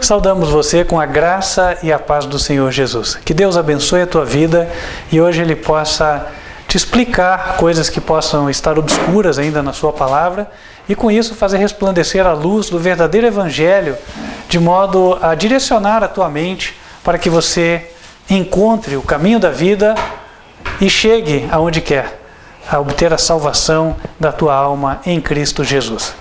Saudamos você com a graça e a paz do Senhor Jesus. Que Deus abençoe a tua vida e hoje Ele possa te explicar coisas que possam estar obscuras ainda na sua palavra e com isso fazer resplandecer a luz do verdadeiro Evangelho de modo a direcionar a tua mente para que você encontre o caminho da vida e chegue aonde quer, a obter a salvação da tua alma em Cristo Jesus.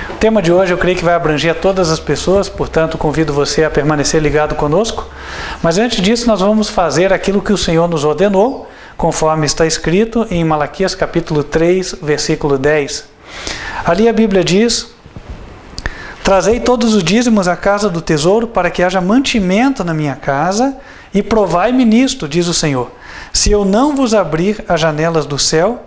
O tema de hoje eu creio que vai abranger a todas as pessoas, portanto convido você a permanecer ligado conosco. Mas antes disso nós vamos fazer aquilo que o Senhor nos ordenou, conforme está escrito em Malaquias capítulo 3, versículo 10. Ali a Bíblia diz: trazei todos os dízimos à casa do tesouro para que haja mantimento na minha casa e provai-me nisto, diz o Senhor, se eu não vos abrir as janelas do céu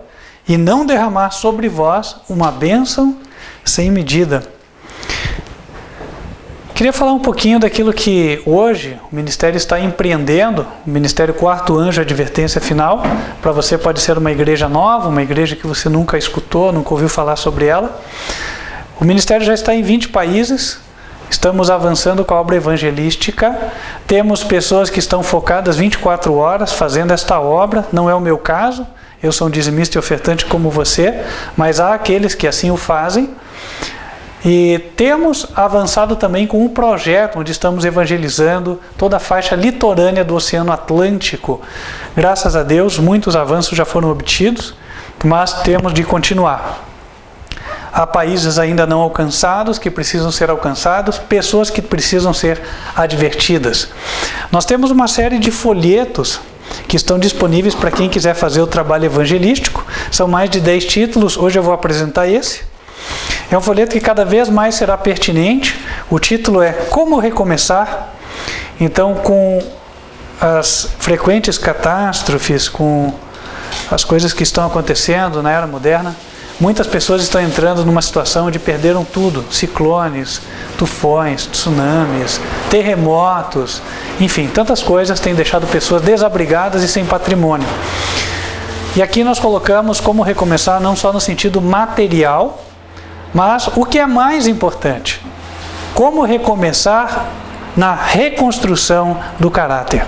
e não derramar sobre vós uma bênção sem medida. Queria falar um pouquinho daquilo que hoje o Ministério está empreendendo, o Ministério Quarto Anjo Advertência Final. Para você pode ser uma igreja nova, uma igreja que você nunca escutou, nunca ouviu falar sobre ela. O Ministério já está em 20 países, estamos avançando com a obra evangelística, temos pessoas que estão focadas 24 horas fazendo esta obra, não é o meu caso, eu sou um dizimista e ofertante como você, mas há aqueles que assim o fazem. E temos avançado também com um projeto onde estamos evangelizando toda a faixa litorânea do Oceano Atlântico. Graças a Deus, muitos avanços já foram obtidos, mas temos de continuar. Há países ainda não alcançados, que precisam ser alcançados, pessoas que precisam ser advertidas. Nós temos uma série de folhetos que estão disponíveis para quem quiser fazer o trabalho evangelístico. São mais de 10 títulos, hoje eu vou apresentar esse. É um folheto que cada vez mais será pertinente. O título é Como Recomeçar. Então, com as frequentes catástrofes, com as coisas que estão acontecendo na era moderna, muitas pessoas estão entrando numa situação de perderam tudo. Ciclones, tufões, tsunamis, terremotos, enfim, tantas coisas têm deixado pessoas desabrigadas e sem patrimônio. E aqui nós colocamos como recomeçar não só no sentido material, mas o que é mais importante, como recomeçar na reconstrução do caráter.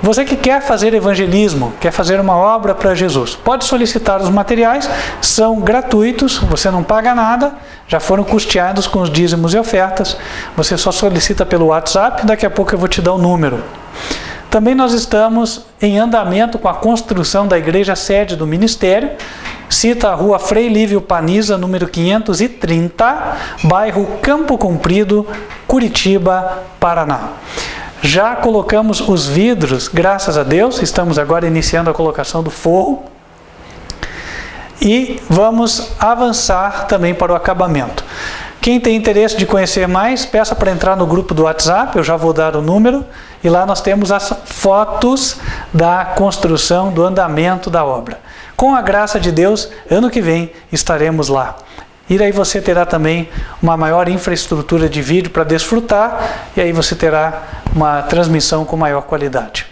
Você que quer fazer evangelismo, quer fazer uma obra para Jesus, pode solicitar os materiais, são gratuitos, você não paga nada, já foram custeados com os dízimos e ofertas, você só solicita pelo WhatsApp, daqui a pouco eu vou te dar o número. Também nós estamos em andamento com a construção da igreja sede do Ministério, cita a rua Frei Lívio Paniza, número 530, bairro Campo Comprido, Curitiba, Paraná. Já colocamos os vidros, graças a Deus, estamos agora iniciando a colocação do forro e vamos avançar também para o acabamento. Quem tem interesse de conhecer mais, peça para entrar no grupo do WhatsApp, eu já vou dar o número, e lá nós temos as fotos da construção, do andamento da obra. Com a graça de Deus, ano que vem estaremos lá. E aí você terá também uma maior infraestrutura de vídeo para desfrutar, e aí você terá uma transmissão com maior qualidade.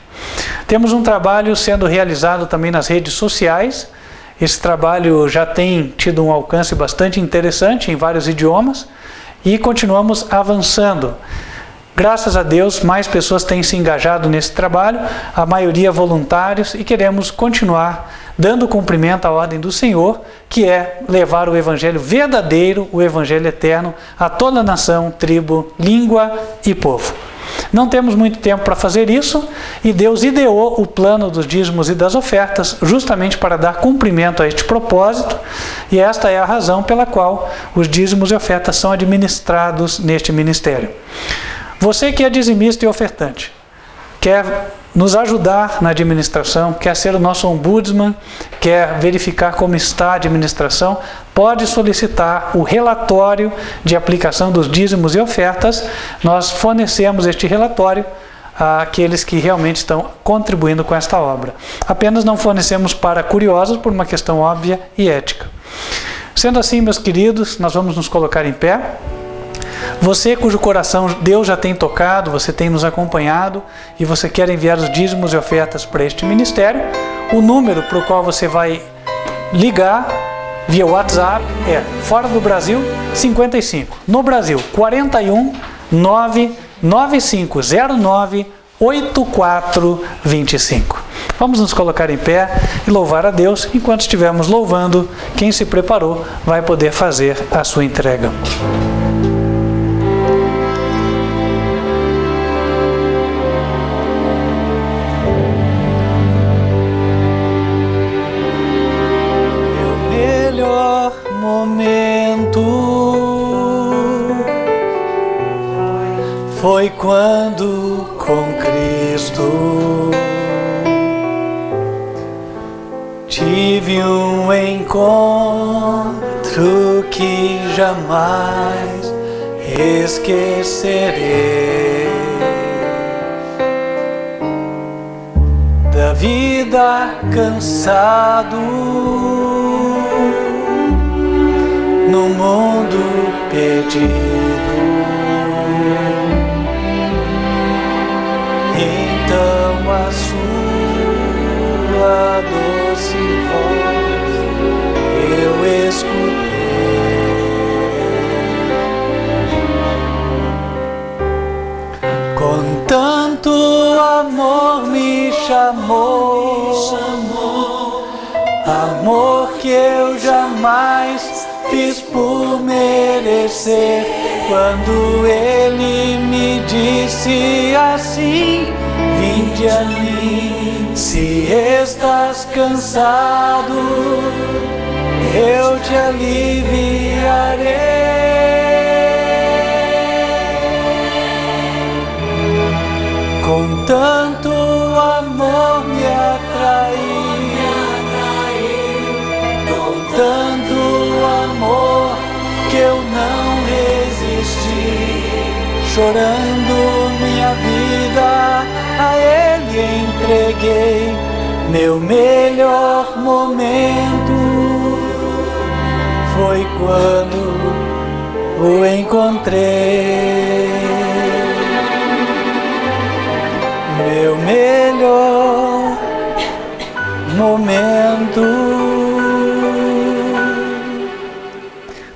Temos um trabalho sendo realizado também nas redes sociais. Esse trabalho já tem tido um alcance bastante interessante em vários idiomas e continuamos avançando. Graças a Deus, mais pessoas têm se engajado nesse trabalho, a maioria voluntários, e queremos continuar dando cumprimento à ordem do Senhor, que é levar o Evangelho verdadeiro, o Evangelho eterno, a toda nação, tribo, língua e povo. Não temos muito tempo para fazer isso, e Deus ideou o plano dos dízimos e das ofertas justamente para dar cumprimento a este propósito, e esta é a razão pela qual os dízimos e ofertas são administrados neste ministério. Você que é dizimista e ofertante, quer nos ajudar na administração, quer ser o nosso ombudsman, quer verificar como está a administração, pode solicitar o relatório de aplicação dos dízimos e ofertas. Nós fornecemos este relatório àqueles que realmente estão contribuindo com esta obra. Apenas não fornecemos para curiosos por uma questão óbvia e ética. Sendo assim, meus queridos, nós vamos nos colocar em pé. Você cujo coração Deus já tem tocado, você tem nos acompanhado e você quer enviar os dízimos e ofertas para este ministério, o número para o qual você vai ligar via WhatsApp é fora do Brasil 55, no Brasil 41 99509 8425. Vamos nos colocar em pé e louvar a Deus. Enquanto estivermos louvando, quem se preparou vai poder fazer a sua entrega. Meu melhor momento foi quando com Cristo tive um encontro que jamais esquecerei. Da vida cansado, no mundo perdido, então a sua doce voz eu escutei. Com tanto amor me chamou, amor que eu jamais fiz por merecer. Quando ele me disse assim: vinde a mim, se estás cansado, eu te aliviarei. Com tanto amor me atraiu, com tanto amor que eu não resisti, chorando minha vida a Ele entreguei. Meu melhor momento foi quando o encontrei. Meu melhor momento.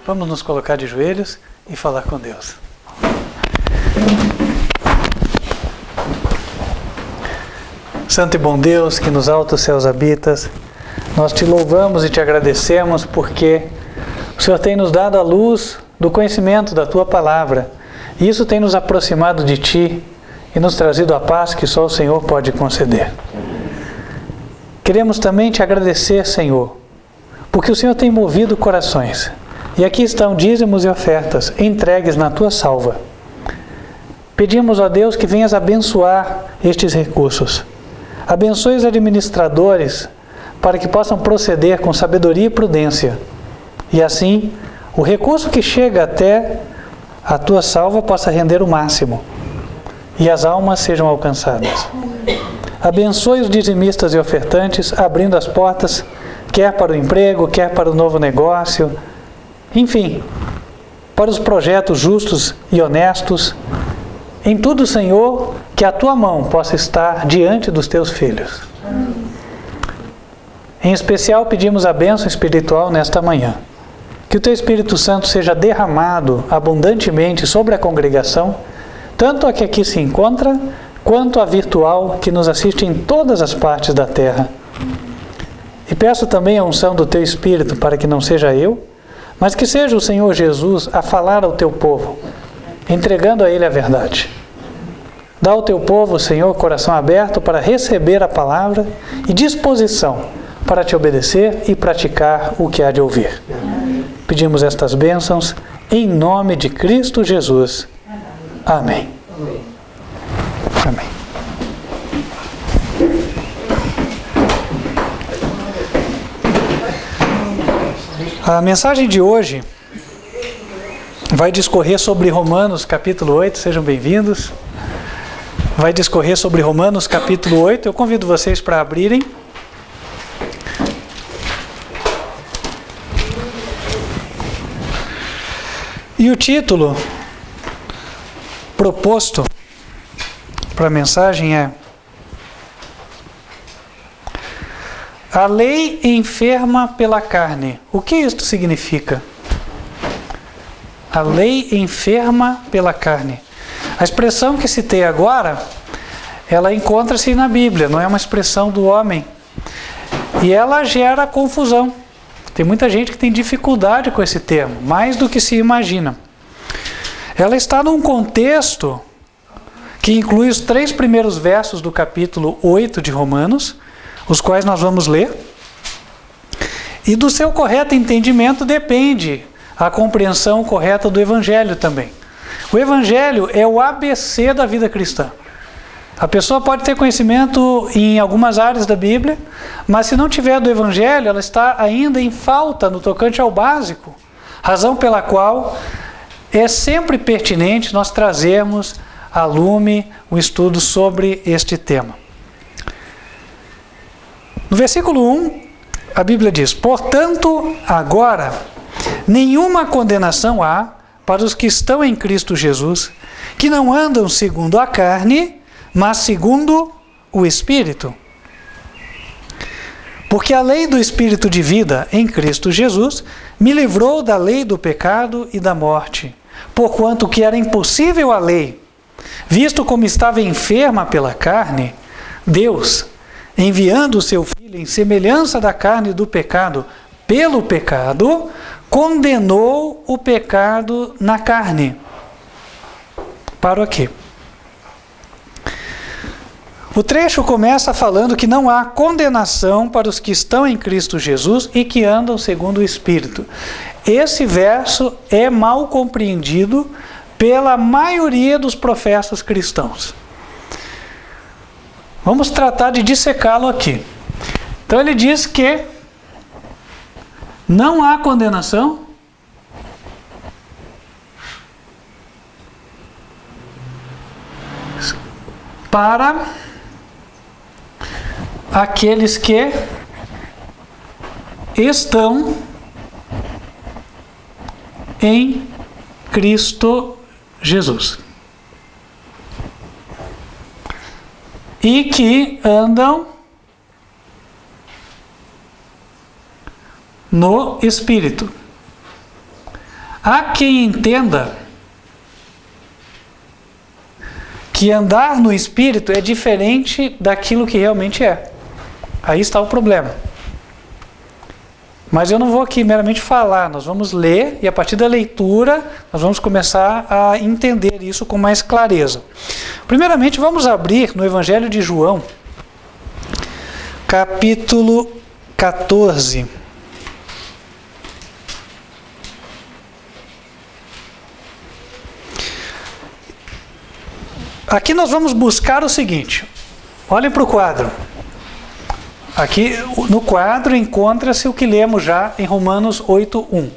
Vamos nos colocar de joelhos e falar com Deus. Santo e bom Deus, que nos altos céus habitas, nós te louvamos e te agradecemos porque o Senhor tem nos dado a luz do conhecimento da Tua Palavra, e isso tem nos aproximado de Ti e nos trazido a paz que só o Senhor pode conceder. Queremos também te agradecer, Senhor, porque o Senhor tem movido corações, e aqui estão dízimos e ofertas entregues na Tua salva. Pedimos, ó Deus, que venhas abençoar estes recursos. Abençoe os administradores para que possam proceder com sabedoria e prudência. E assim, o recurso que chega até a Tua salva possa render o máximo e as almas sejam alcançadas. Abençoe os dizimistas e ofertantes, abrindo as portas, quer para o emprego, quer para o novo negócio, enfim, para os projetos justos e honestos. Em tudo, Senhor, que a Tua mão possa estar diante dos Teus filhos. Em especial, pedimos a bênção espiritual nesta manhã. Que o Teu Espírito Santo seja derramado abundantemente sobre a congregação, tanto a que aqui se encontra, quanto a virtual que nos assiste em todas as partes da terra. E peço também a unção do Teu Espírito para que não seja eu, mas que seja o Senhor Jesus a falar ao Teu povo, entregando a Ele a verdade. Dá ao Teu povo, Senhor, coração aberto para receber a palavra e disposição para Te obedecer e praticar o que há de ouvir. Pedimos estas bênçãos em nome de Cristo Jesus. Amém. Amém. A mensagem de hoje vai discorrer sobre Romanos capítulo 8, sejam bem-vindos. Vai discorrer sobre Romanos capítulo 8, eu convido vocês para abrirem. E o título proposto para a mensagem é A lei enferma pela carne. O que isto significa? A lei enferma pela carne. A expressão que citei agora, ela encontra-se na Bíblia, não é uma expressão do homem. E ela gera confusão. Tem muita gente que tem dificuldade com esse termo, mais do que se imagina. Ela está num contexto que inclui os 3 primeiros versos do capítulo 8 de Romanos, os quais nós vamos ler. E do seu correto entendimento depende a compreensão correta do Evangelho também. O Evangelho é o ABC da vida cristã. A pessoa pode ter conhecimento em algumas áreas da Bíblia, mas se não tiver do Evangelho, ela está ainda em falta no tocante ao básico. Razão pela qual é sempre pertinente nós trazermos a lume o estudo sobre este tema. No versículo 1, a Bíblia diz: portanto, agora, nenhuma condenação há para os que estão em Cristo Jesus, que não andam segundo a carne, mas segundo o Espírito. Porque a lei do Espírito de vida em Cristo Jesus me livrou da lei do pecado e da morte, porquanto que era impossível a lei, visto como estava enferma pela carne, Deus, enviando o seu Filho em semelhança da carne do pecado, pelo pecado, condenou o pecado na carne. Paro aqui. O trecho começa falando que não há condenação para os que estão em Cristo Jesus e que andam segundo o Espírito. Esse verso é mal compreendido pela maioria dos professos cristãos. Vamos tratar de dissecá-lo aqui. Então ele diz que não há condenação para aqueles que estão em Cristo Jesus e que andam no Espírito. Há quem entenda que andar no Espírito é diferente daquilo que realmente é. Aí está o problema. Mas eu não vou aqui meramente falar, nós vamos ler e a partir da leitura nós vamos começar a entender isso com mais clareza. Primeiramente vamos abrir no Evangelho de João, capítulo 14. Aqui nós vamos buscar o seguinte, olhem para o quadro. Aqui no quadro encontra-se o que lemos já em Romanos 8:1.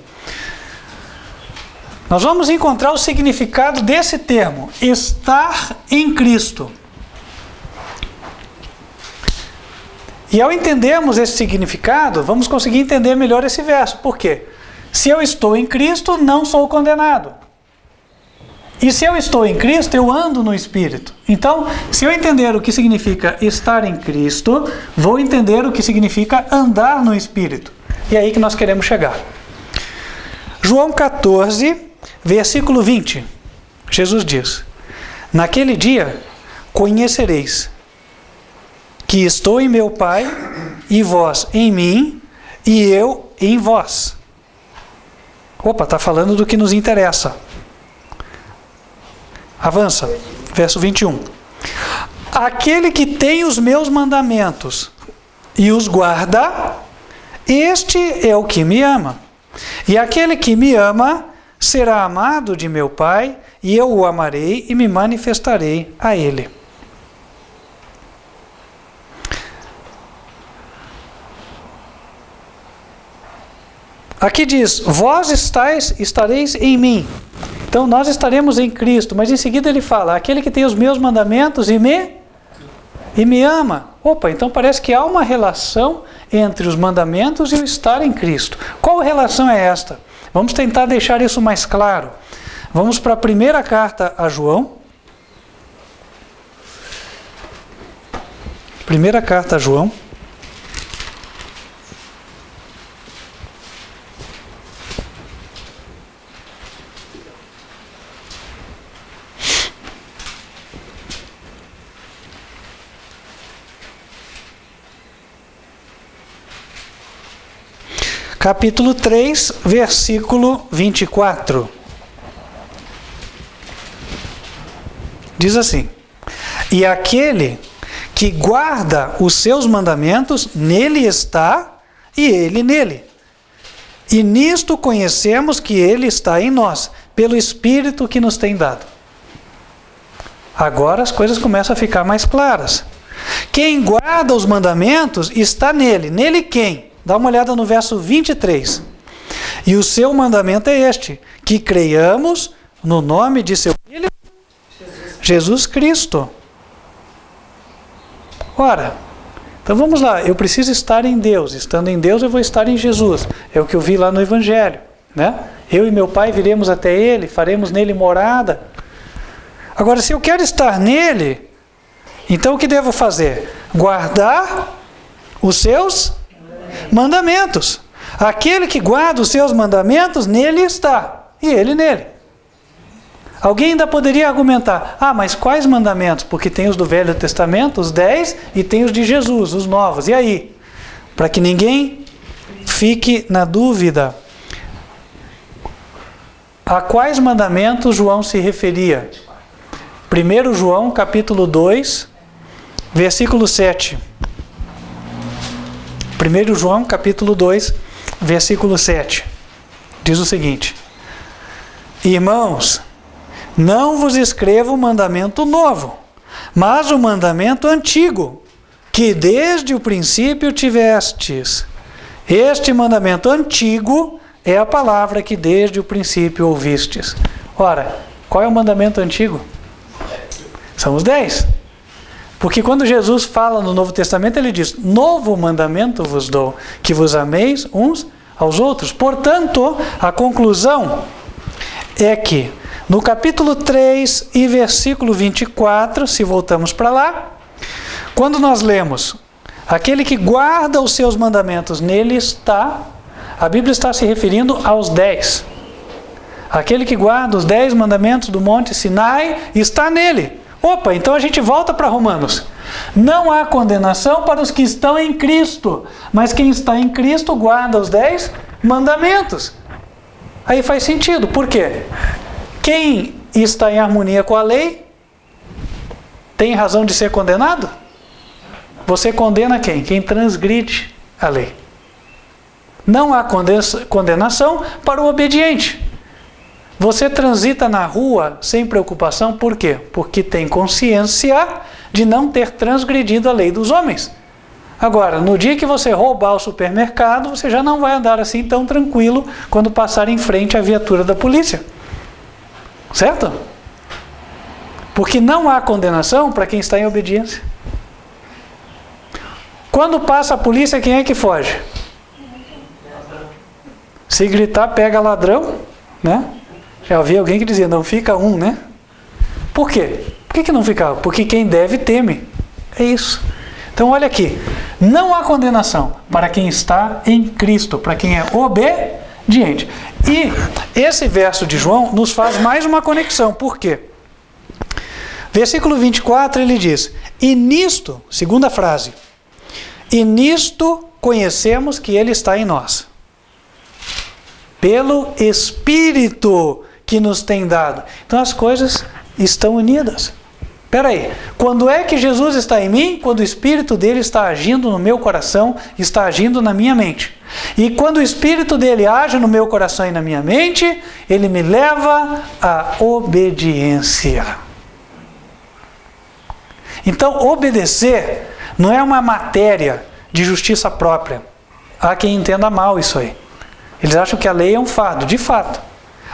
Nós vamos encontrar o significado desse termo, estar em Cristo. E ao entendermos esse significado, vamos conseguir entender melhor esse verso. Por quê? Se eu estou em Cristo, não sou condenado. E se eu estou em Cristo, eu ando no Espírito. Então, se eu entender o que significa estar em Cristo, vou entender o que significa andar no Espírito. E é aí que nós queremos chegar. João 14, versículo 20. Jesus diz: naquele dia conhecereis que estou em meu Pai, e vós em mim, e eu em vós. Opa, está falando do que nos interessa. Avança, verso 21. Aquele que tem os meus mandamentos e os guarda, este é o que me ama. E aquele que me ama será amado de meu Pai, e eu o amarei e me manifestarei a ele. Aqui diz, vós estareis em mim. Então nós estaremos em Cristo, mas em seguida ele fala, aquele que tem os meus mandamentos e me ama. Opa, então parece que há uma relação entre os mandamentos e o estar em Cristo. Qual relação é esta? Vamos tentar deixar isso mais claro. Vamos para a primeira carta a João. Primeira carta a João. capítulo 3, versículo 24. Diz assim: e aquele que guarda os seus mandamentos, nele está e ele nele. E nisto conhecemos que ele está em nós, pelo Espírito que nos tem dado. Agora as coisas começam a ficar mais claras. Quem guarda os mandamentos está nele. Nele quem? Dá uma olhada no verso 23. E o seu mandamento é este: que creiamos no nome de seu Filho, Jesus Cristo. Ora, então vamos lá, eu preciso estar em Deus. Estando em Deus, eu vou estar em Jesus. É o que eu vi lá no Evangelho, né? Eu e meu Pai viremos até Ele, faremos nele morada. Agora, se eu quero estar nele, então o que devo fazer? Guardar os seus mandamentos. Aquele que guarda os seus mandamentos, nele está, e ele nele. Alguém ainda poderia argumentar: ah, mas quais mandamentos? Porque tem os do Velho Testamento, os 10, e tem os de Jesus, os novos. E aí? Para que ninguém fique na dúvida, a quais mandamentos João se referia? 1 João, capítulo 2, versículo 7. 1 João, capítulo 2, versículo 7. Diz o seguinte: irmãos, não vos escrevo um mandamento novo, mas o mandamento antigo, que desde o princípio tivestes. Este mandamento antigo é a palavra que desde o princípio ouvistes. Ora, qual é o mandamento antigo? São os 10. Porque quando Jesus fala no Novo Testamento, ele diz: novo mandamento vos dou, que vos ameis uns aos outros. Portanto, a conclusão é que no capítulo 3 e versículo 24, se voltamos para lá, quando nós lemos: aquele que guarda os seus mandamentos, nele está, a Bíblia está se referindo aos 10. Aquele que guarda os 10 mandamentos do Monte Sinai está nele. Opa, então a gente volta para Romanos. Não há condenação para os que estão em Cristo, mas quem está em Cristo guarda os 10 mandamentos. Aí faz sentido. Por quê? Quem está em harmonia com a lei tem razão de ser condenado? Você condena quem? Quem transgride a lei. Não há condenação para o obediente. Você transita na rua sem preocupação, por quê? Porque tem consciência de não ter transgredido a lei dos homens. Agora, no dia que você roubar o supermercado, você já não vai andar assim tão tranquilo quando passar em frente à viatura da polícia. Certo? Porque não há condenação para quem está em obediência. Quando passa a polícia, quem é que foge? Se gritar, pega ladrão, né? Já ouvi alguém que dizia: não fica um, né? Por quê? Por que não ficava? Porque quem deve teme. É isso. Então olha aqui, não há condenação para quem está em Cristo, para quem é obediente. E esse verso de João nos faz mais uma conexão. Por quê? Versículo 24 ele diz: e nisto, segunda frase, e nisto conhecemos que ele está em nós, pelo Espírito que nos tem dado. Então as coisas estão unidas. Espera aí, quando é que Jesus está em mim? Quando o Espírito dele está agindo no meu coração, está agindo na minha mente. E quando o Espírito dele age no meu coração e na minha mente, ele me leva à obediência. Então, obedecer não é uma matéria de justiça própria. Há quem entenda mal isso aí. Eles acham que a lei é um fardo. De fato,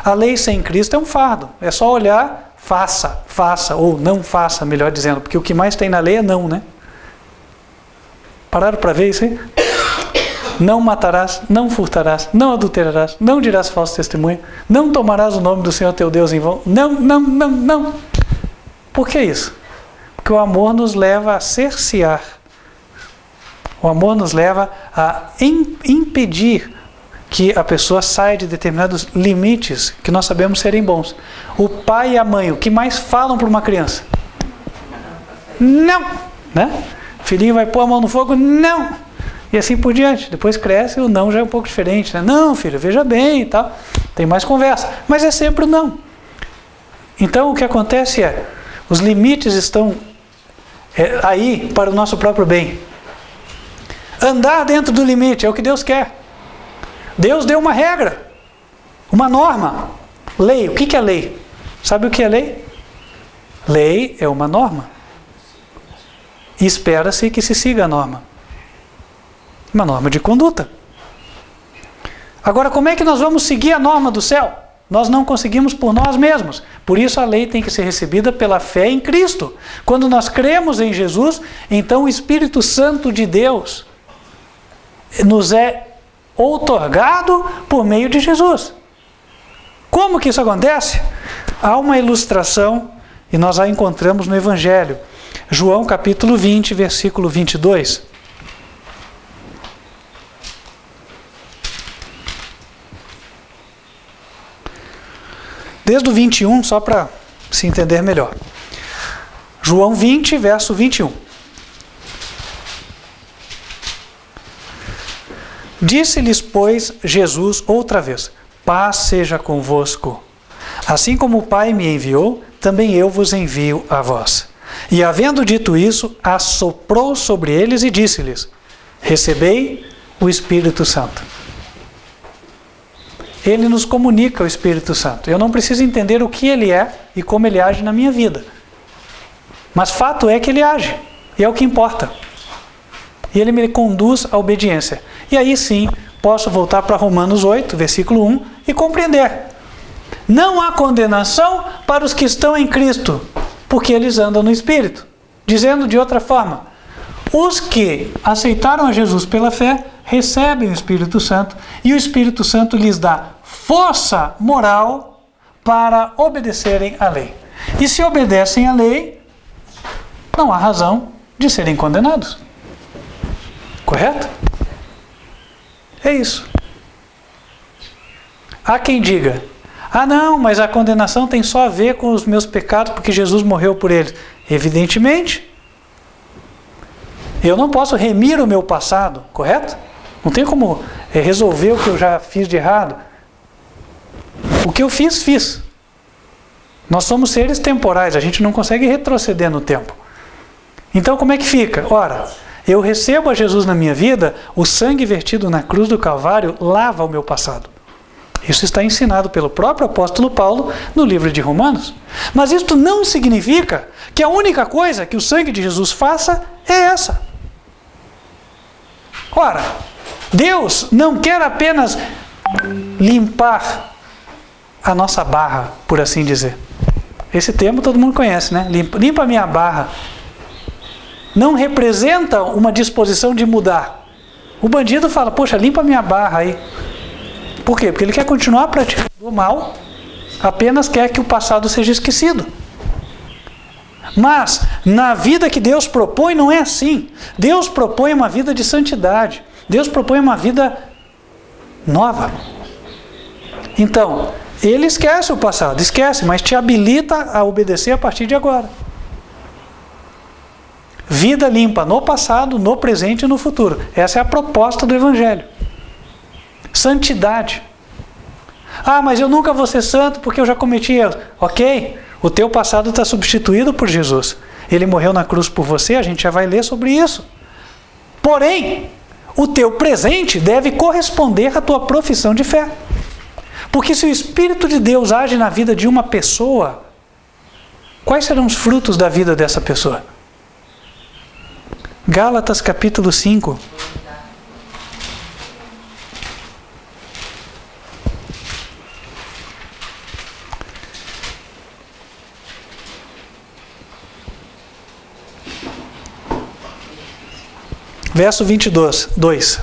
a lei sem Cristo é um fardo. É só olhar, faça, ou não faça, melhor dizendo. Porque o que mais tem na lei é não, né? Pararam para ver isso aí? Não matarás, não furtarás, não adulterarás, não dirás falso testemunho, não tomarás o nome do Senhor teu Deus em vão. Não. Por que isso? Porque o amor nos leva a cercear. O amor nos leva a impedir que a pessoa saia de determinados limites que nós sabemos serem bons. O pai e a mãe, o que mais falam para uma criança? Não! Né? O filhinho vai pôr a mão no fogo? Não! E assim por diante. Depois cresce, o não já é um pouco diferente, né? Não, filho, veja bem e tal. Tem mais conversa. Mas é sempre o não. Então o que acontece é, os limites estão aí para o nosso próprio bem. Andar dentro do limite é o que Deus quer. Deus deu uma regra, uma norma. Lei, o que é lei? Sabe o que é lei? Lei é uma norma. E espera-se que se siga a norma. Uma norma de conduta. Agora, como é que nós vamos seguir a norma do céu? Nós não conseguimos por nós mesmos. Por isso a lei tem que ser recebida pela fé em Cristo. Quando nós cremos em Jesus, então o Espírito Santo de Deus nos é outorgado por meio de Jesus. Como que isso acontece? Há uma ilustração e nós a encontramos no Evangelho. João capítulo 20, versículo 22. Desde o 21, só para se entender melhor. João 20, verso 21. Disse-lhes, pois, Jesus outra vez: paz seja convosco. Assim como o Pai me enviou, também eu vos envio a vós. E havendo dito isso, assoprou sobre eles e disse-lhes: recebei o Espírito Santo. Ele nos comunica o Espírito Santo. Eu não preciso entender o que ele é e como ele age na minha vida. Mas fato é que ele age. E é o que importa. E ele me conduz à obediência. E aí sim, posso voltar para Romanos 8, versículo 1, e compreender. Não há condenação para os que estão em Cristo, porque eles andam no Espírito. Dizendo de outra forma, os que aceitaram a Jesus pela fé, recebem o Espírito Santo, e o Espírito Santo lhes dá força moral para obedecerem à lei. E se obedecem à lei, não há razão de serem condenados. Correto? É isso. Há quem diga: ah não, mas a condenação tem só a ver com os meus pecados porque Jesus morreu por eles. Evidentemente. Eu não posso remir o meu passado, correto? Não tem como resolver o que eu já fiz de errado. O que eu fiz, fiz. Nós somos seres temporais, a gente não consegue retroceder no tempo. Então como é que fica? Ora, eu recebo a Jesus na minha vida, o sangue vertido na cruz do Calvário lava o meu passado. Isso está ensinado pelo próprio apóstolo Paulo no livro de Romanos. Mas isto não significa que a única coisa que o sangue de Jesus faça é essa. Ora, Deus não quer apenas limpar a nossa barra, por assim dizer. Esse termo todo mundo conhece, né? Limpa a minha barra. Não representa uma disposição de mudar. O bandido fala: poxa, limpa a minha barra aí. Por quê? Porque ele quer continuar praticando o mal, apenas quer que o passado seja esquecido. Mas, na vida que Deus propõe, não é assim. Deus propõe uma vida de santidade. Deus propõe uma vida nova. Então, ele esquece o passado, esquece, mas te habilita a obedecer a partir de agora. Vida limpa no passado, no presente e no futuro. Essa é a proposta do Evangelho. Santidade. Ah, mas eu nunca vou ser santo porque eu já cometi erros. Ok, o teu passado está substituído por Jesus. Ele morreu na cruz por você, a gente já vai ler sobre isso. Porém, o teu presente deve corresponder à tua profissão de fé. Porque se o Espírito de Deus age na vida de uma pessoa, quais serão os frutos da vida dessa pessoa? Gálatas capítulo 5. Verso 22.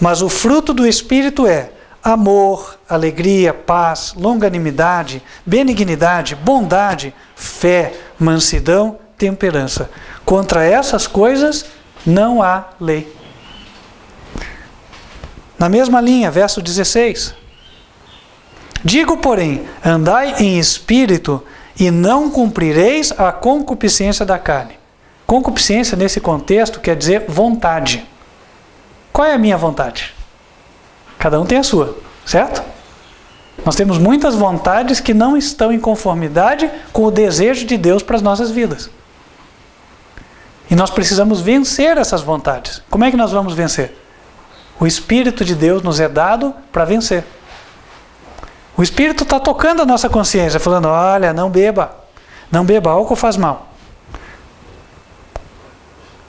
Mas o fruto do Espírito é amor, alegria, paz, longanimidade, benignidade, bondade, fé, mansidão, temperança. Contra essas coisas não há lei. Na mesma linha, verso 16. Digo, porém, andai em espírito e não cumprireis a concupiscência da carne. Concupiscência, nesse contexto, quer dizer vontade. Qual é a minha vontade? Cada um tem a sua, certo? Nós temos muitas vontades que não estão em conformidade com o desejo de Deus para as nossas vidas. E nós precisamos vencer essas vontades. Como é que nós vamos vencer? O Espírito de Deus nos é dado para vencer. O Espírito está tocando a nossa consciência, falando, olha, não beba. Não beba, álcool faz mal.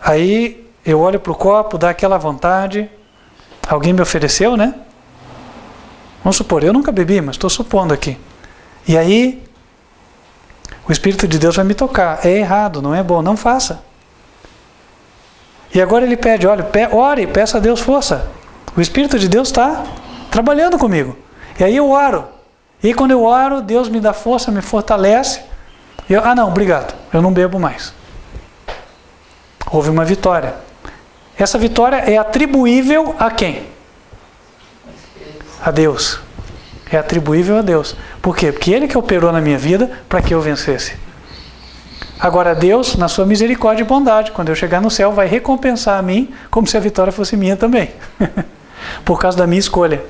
Aí eu olho para o copo, dá aquela vontade. Alguém me ofereceu, né? Vamos supor, eu nunca bebi, mas estou supondo aqui. E aí, o Espírito de Deus vai me tocar. É errado, não é bom, não faça. E agora ele pede, olha, ore, peça a Deus força. O Espírito de Deus está trabalhando comigo. E aí eu oro. E quando eu oro, Deus me dá força, me fortalece. E eu, não, obrigado, eu não bebo mais. Houve uma vitória. Essa vitória é atribuível a quem? A Deus. É atribuível a Deus. Por quê? Porque Ele que operou na minha vida para que eu vencesse. Agora Deus, na sua misericórdia e bondade, quando eu chegar no céu, vai recompensar a mim como se a vitória fosse minha também. Por causa da minha escolha.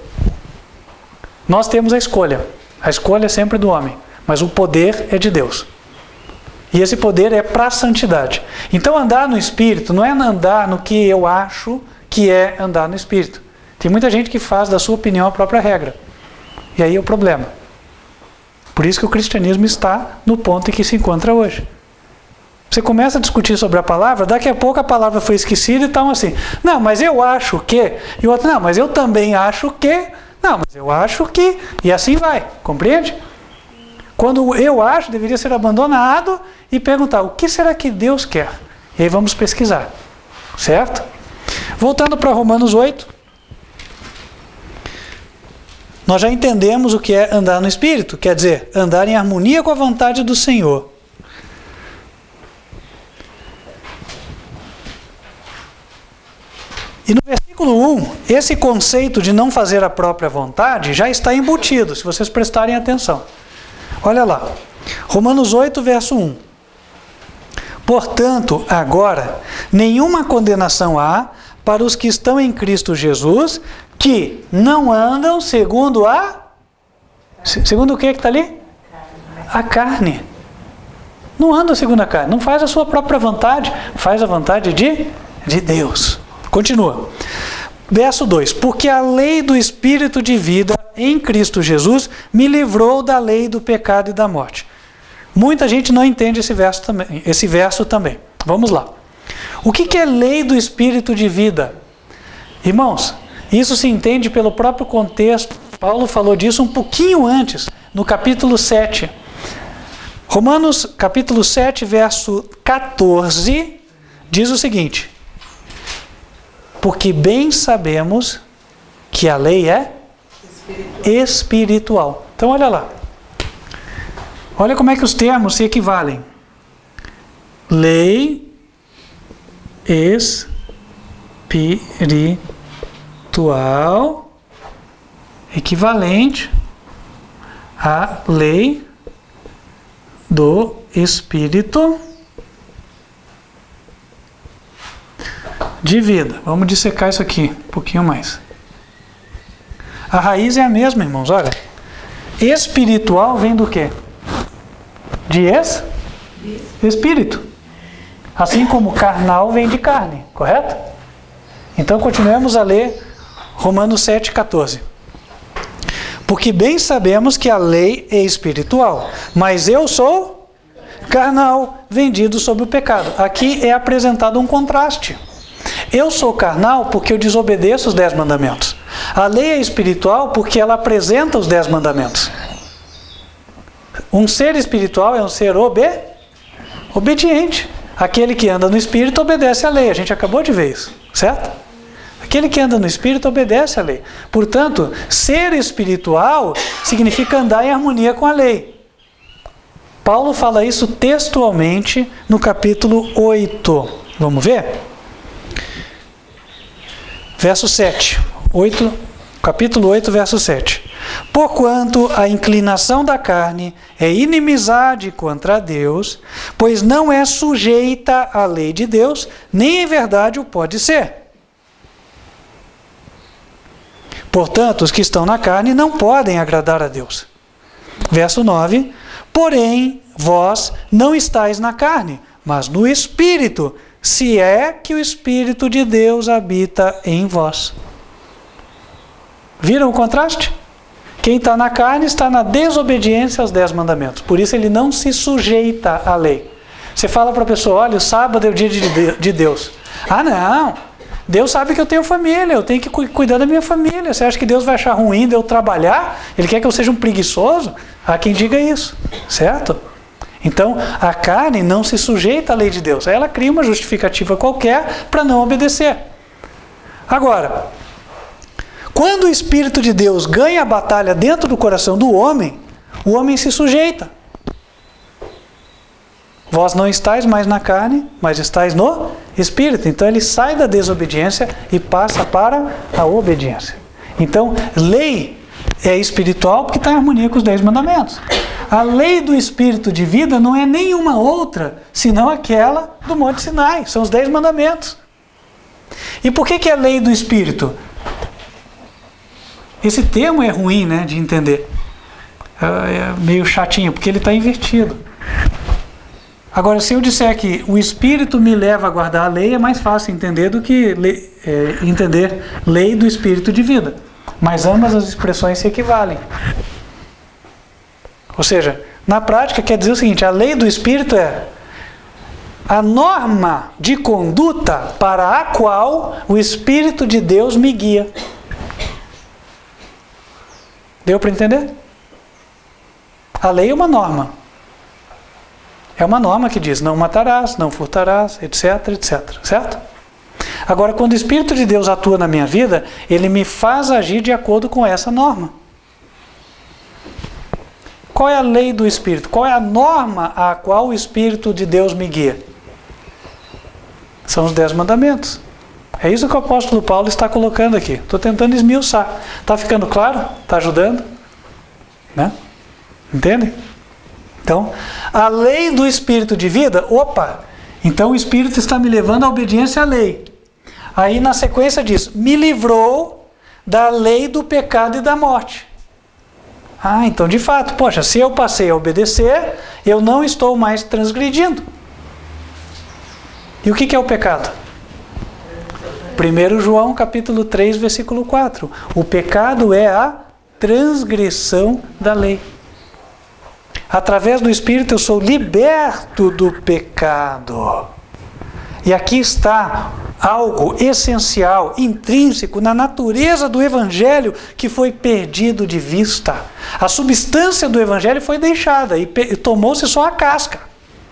Nós temos a escolha. A escolha é sempre do homem. Mas o poder é de Deus. E esse poder é para a santidade. Então andar no Espírito não é andar no que eu acho que é andar no Espírito. Tem muita gente que faz da sua opinião a própria regra. E aí é o problema. Por isso que o cristianismo está no ponto em que se encontra hoje. Você começa a discutir sobre a palavra, daqui a pouco a palavra foi esquecida e estão assim, não, mas eu acho que, e o outro, não, mas eu também acho que, não, mas eu acho que, e assim vai, compreende? Quando eu acho, deveria ser abandonado e perguntar, o que será que Deus quer? E aí vamos pesquisar, certo? Voltando para Romanos 8, nós já entendemos o que é andar no Espírito, quer dizer, andar em harmonia com a vontade do Senhor. E no versículo 1, esse conceito de não fazer a própria vontade já está embutido, se vocês prestarem atenção. Olha lá, Romanos 8, verso 1. Portanto, agora, nenhuma condenação há para os que estão em Cristo Jesus, que não andam segundo a... Segundo o que está ali? A carne. Não anda segundo a carne, não faz a sua própria vontade, faz a vontade de Deus. Continua. Verso 2. Porque a lei do Espírito de vida em Cristo Jesus me livrou da lei do pecado e da morte. Muita gente não entende esse verso também. Vamos lá. O que é lei do Espírito de vida? Irmãos, isso se entende pelo próprio contexto. Paulo falou disso um pouquinho antes, no capítulo 7. Romanos, capítulo 7, verso 14, diz o seguinte: porque bem sabemos que a lei é espiritual. Então olha lá. Olha como é que os termos se equivalem. Lei espiritual equivalente à lei do Espírito de vida. Vamos dissecar isso aqui um pouquinho mais. A raiz é a mesma, irmãos. Olha, espiritual vem do quê? De espírito. Assim como carnal vem de carne, correto? Então continuemos a ler Romanos 7, 14. Porque bem sabemos que a lei é espiritual, mas eu sou carnal, vendido sob o pecado. Aqui é apresentado um contraste. Eu sou carnal porque eu desobedeço os 10 mandamentos. A lei é espiritual porque ela apresenta os 10 mandamentos. Um ser espiritual é um ser obediente. Aquele que anda no Espírito obedece à lei. A gente acabou de ver isso, certo? Aquele que anda no Espírito obedece à lei. Portanto, ser espiritual significa andar em harmonia com a lei. Paulo fala isso textualmente no capítulo 8. Vamos ver? Verso 7. Capítulo 8, verso 7. Porquanto a inclinação da carne é inimizade contra Deus, pois não é sujeita à lei de Deus, nem em verdade o pode ser. Portanto, os que estão na carne não podem agradar a Deus. Verso 9. Porém, vós não estáis na carne, mas no Espírito, se é que o Espírito de Deus habita em vós. Viram o contraste? Quem está na carne está na desobediência aos 10 mandamentos. Por isso ele não se sujeita à lei. Você fala para a pessoa, olha, o sábado é o dia de Deus. Ah, não. Deus sabe que eu tenho família, eu tenho que cuidar da minha família. Você acha que Deus vai achar ruim de eu trabalhar? Ele quer que eu seja um preguiçoso? Há quem diga isso, certo? Então, a carne não se sujeita à lei de Deus. Ela cria uma justificativa qualquer para não obedecer. Agora, quando o Espírito de Deus ganha a batalha dentro do coração do homem, o homem se sujeita. Vós não estáis mais na carne, mas estáis no Espírito. Então ele sai da desobediência e passa para a obediência. Então, lei é espiritual porque está em harmonia com os 10 mandamentos. A lei do Espírito de vida não é nenhuma outra, senão aquela do Monte Sinai. São os 10 mandamentos. E por que é lei do Espírito? Esse termo é ruim, né, de entender. É meio chatinho, porque ele está invertido. Agora, se eu disser que o Espírito me leva a guardar a lei, é mais fácil entender do que entender lei do Espírito de vida. Mas ambas as expressões se equivalem. Ou seja, na prática quer dizer o seguinte, a lei do Espírito é a norma de conduta para a qual o Espírito de Deus me guia. Deu para entender? A lei é uma norma. É uma norma que diz, não matarás, não furtarás, etc, etc. Certo? Agora, quando o Espírito de Deus atua na minha vida, ele me faz agir de acordo com essa norma. Qual é a lei do Espírito? Qual é a norma a qual o Espírito de Deus me guia? São os 10 mandamentos. É isso que o apóstolo Paulo está colocando aqui. Estou tentando esmiuçar. Está ficando claro? Está ajudando? Né? Entende? Então, a lei do Espírito de vida, então o Espírito está me levando à obediência à lei. Aí na sequência diz, me livrou da lei do pecado e da morte. Ah, então de fato, poxa, se eu passei a obedecer, eu não estou mais transgredindo. E o que é o pecado? 1 João capítulo 3, versículo 4. O pecado é a transgressão da lei. Através do Espírito eu sou liberto do pecado. E aqui está algo essencial, intrínseco na natureza do Evangelho que foi perdido de vista. A substância do Evangelho foi deixada e tomou-se só a casca.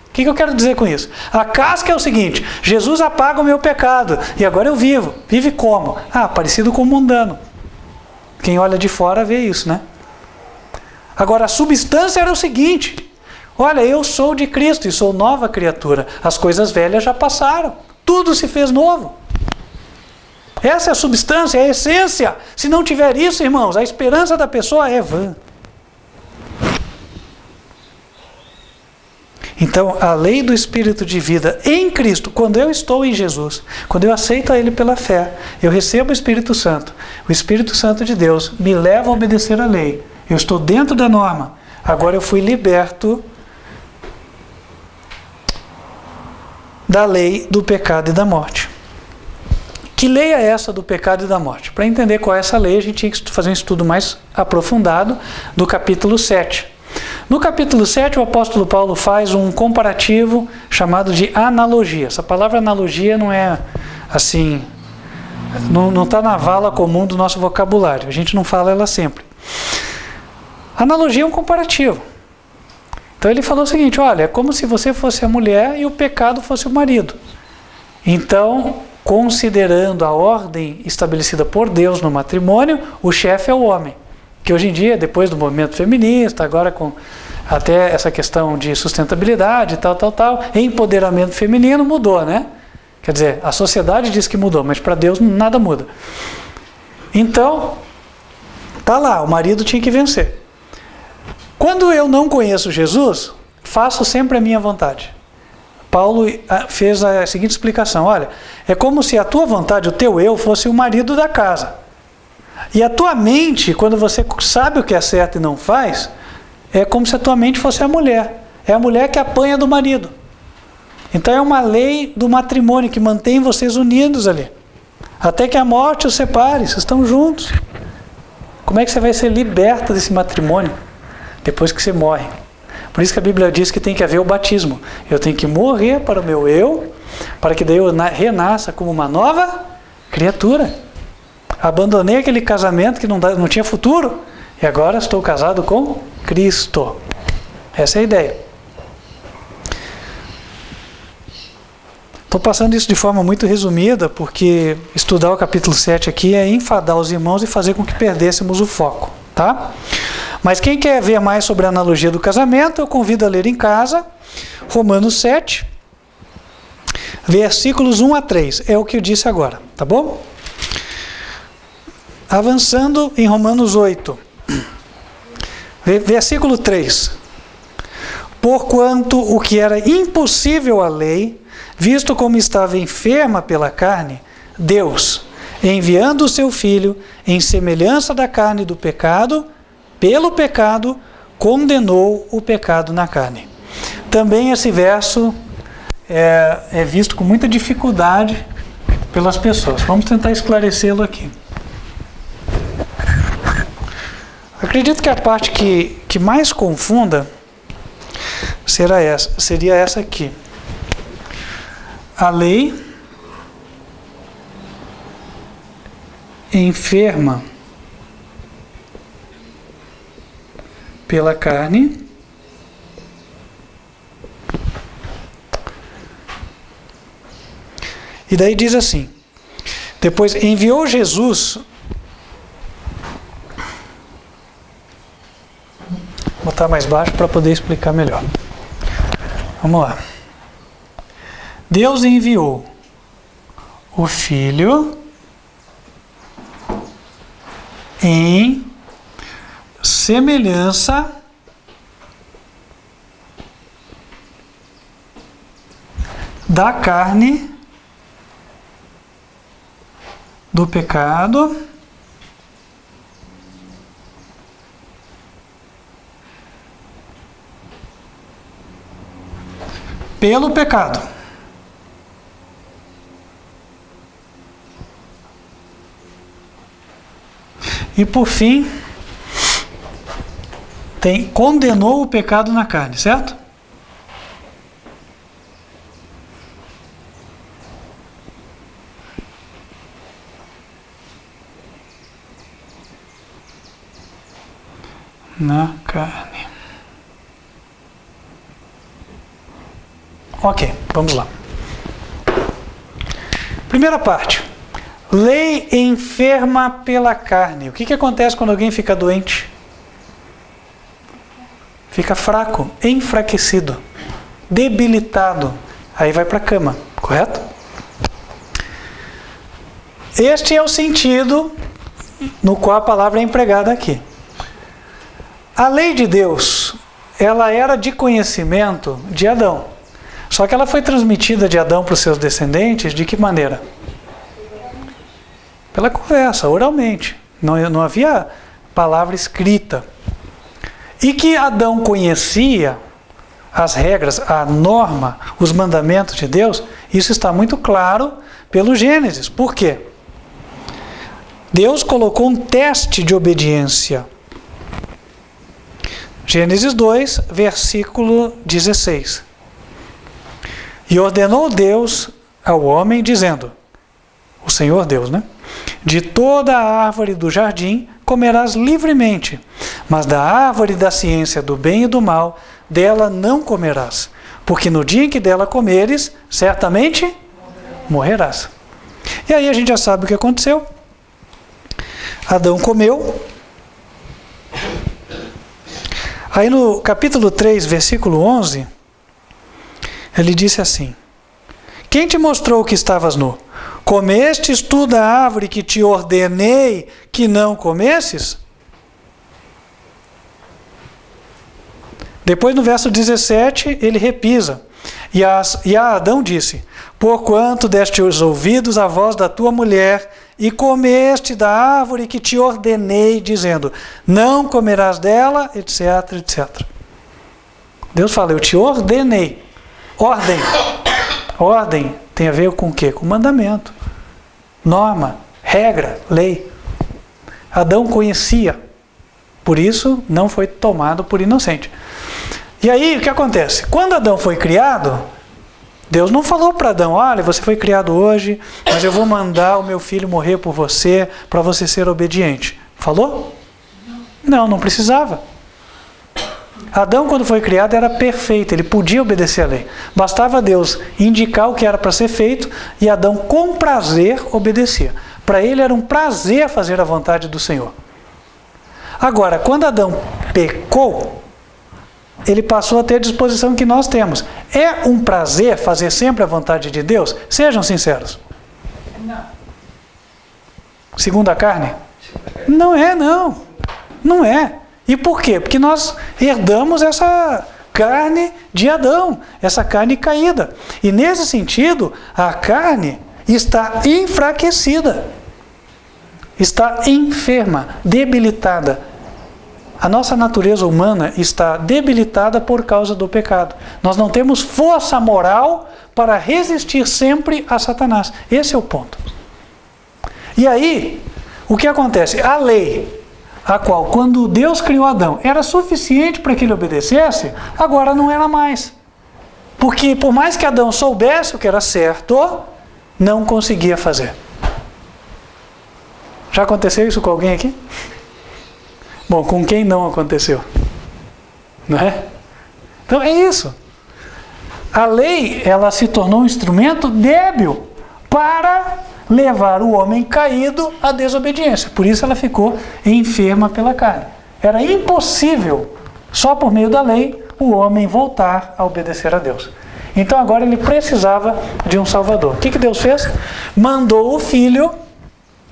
O que eu quero dizer com isso? A casca é o seguinte, Jesus apaga o meu pecado e agora eu vivo. Vive como? Parecido com o mundano. Quem olha de fora vê isso, né? Agora, a substância era o seguinte, olha, eu sou de Cristo e sou nova criatura. As coisas velhas já passaram. Tudo se fez novo. Essa é a substância, é a essência. Se não tiver isso, irmãos, a esperança da pessoa é vã. Então, a lei do Espírito de vida em Cristo, quando eu estou em Jesus, quando eu aceito a Ele pela fé, eu recebo o Espírito Santo. O Espírito Santo de Deus me leva a obedecer a lei. Eu estou dentro da norma. Agora eu fui liberto da lei do pecado e da morte. Que lei é essa do pecado e da morte? Para entender qual é essa lei, a gente tinha que fazer um estudo mais aprofundado do capítulo 7. No capítulo 7, o apóstolo Paulo faz um comparativo chamado de analogia. Essa palavra analogia não é assim, não está na vala comum do nosso vocabulário. A gente não fala ela sempre. Analogia é um comparativo. Então ele falou o seguinte, olha, é como se você fosse a mulher e o pecado fosse o marido. Então, considerando a ordem estabelecida por Deus no matrimônio, o chefe é o homem. Que hoje em dia, depois do movimento feminista, agora com até essa questão de sustentabilidade, tal, empoderamento feminino mudou, né? Quer dizer, a sociedade diz que mudou, mas para Deus nada muda. Então, tá lá, o marido tinha que vencer. Quando eu não conheço Jesus, faço sempre a minha vontade. Paulo fez a seguinte explicação, olha, é como se a tua vontade, o teu eu, fosse o marido da casa. E a tua mente, quando você sabe o que é certo e não faz, é como se a tua mente fosse a mulher. É a mulher que apanha do marido. Então é uma lei do matrimônio que mantém vocês unidos ali. Até que a morte os separe, vocês estão juntos. Como é que você vai ser liberta desse matrimônio? Depois que você morre. Por isso que a Bíblia diz que tem que haver o batismo. Eu tenho que morrer para o meu eu, para que daí eu renasça como uma nova criatura. Abandonei aquele casamento que não tinha futuro e agora estou casado com Cristo. Essa é a ideia. Estou passando isso de forma muito resumida, porque estudar o capítulo 7 aqui é enfadar os irmãos e fazer com que perdêssemos o foco, tá? Mas quem quer ver mais sobre a analogia do casamento, eu convido a ler em casa, Romanos 7, versículos 1 a 3, é o que eu disse agora, tá bom? Avançando em Romanos 8, versículo 3. Porquanto o que era impossível à lei, visto como estava enferma pela carne, Deus, enviando o seu Filho em semelhança da carne do pecado, pelo pecado, condenou o pecado na carne. Também esse verso é visto com muita dificuldade pelas pessoas. Vamos tentar esclarecê-lo aqui. Acredito que a parte que mais confunda seria essa aqui. A lei enferma pela carne e daí diz assim, depois enviou Jesus, vou botar mais baixo para poder explicar melhor. Vamos lá. Deus enviou o Filho em semelhança da carne do pecado pelo pecado. E por fim, condenou o pecado na carne, certo? Na carne. Ok, vamos lá. Primeira parte. Lei enferma pela carne. O que acontece quando alguém fica doente? Fica fraco, enfraquecido, debilitado. Aí vai para a cama, correto? Este é o sentido no qual a palavra é empregada aqui. A lei de Deus, ela era de conhecimento de Adão. Só que ela foi transmitida de Adão para os seus descendentes de que maneira? Pela conversa, oralmente. Não havia palavra escrita. E que Adão conhecia as regras, a norma, os mandamentos de Deus, isso está muito claro pelo Gênesis. Por quê? Deus colocou um teste de obediência. Gênesis 2, versículo 16. E ordenou Deus ao homem, dizendo, o Senhor Deus, né? De toda a árvore do jardim comerás livremente, mas da árvore da ciência do bem e do mal, dela não comerás, porque no dia em que dela comeres, certamente morrerás. E aí a gente já sabe o que aconteceu. Adão comeu. Aí no capítulo 3, versículo 11, ele disse assim, quem te mostrou que estavas nu? Comestes tu da árvore que te ordenei que não comesses? Depois no verso 17 ele repisa. E a Adão disse, porquanto deste os ouvidos à voz da tua mulher e comeste da árvore que te ordenei, dizendo, não comerás dela, etc, etc. Deus fala, eu te ordenei. Ordem. Ordem tem a ver com o quê? Com mandamento, norma, regra, lei. Adão conhecia, por isso não foi tomado por inocente. E aí o que acontece? Quando Adão foi criado, Deus não falou para Adão, olha, você foi criado hoje, mas eu vou mandar o meu filho morrer por você, para você ser obediente. Falou? Não, não precisava. Adão, quando foi criado, era perfeito, ele podia obedecer a lei. Bastava Deus indicar o que era para ser feito e Adão, com prazer, obedecia. Para ele era um prazer fazer a vontade do Senhor. Agora, quando Adão pecou, ele passou a ter a disposição que nós temos. É um prazer fazer sempre a vontade de Deus? Sejam sinceros. Não. Segundo a carne? Não é, não. Não é. E por quê? Porque nós herdamos essa carne de Adão, essa carne caída. E nesse sentido, a carne está enfraquecida, está enferma, debilitada. A nossa natureza humana está debilitada por causa do pecado. Nós não temos força moral para resistir sempre a Satanás. Esse é o ponto. E aí, o que acontece? A lei, a qual, quando Deus criou Adão, era suficiente para que ele obedecesse, agora não era mais. Porque por mais que Adão soubesse o que era certo, não conseguia fazer. Já aconteceu isso com alguém aqui? Bom, com quem não aconteceu? Não é? Então é isso. A lei, ela se tornou um instrumento débil para levar o homem caído à desobediência. Por isso ela ficou enferma pela carne. Era impossível, só por meio da lei, o homem voltar a obedecer a Deus. Então agora ele precisava de um Salvador. O que Deus fez? Mandou o Filho,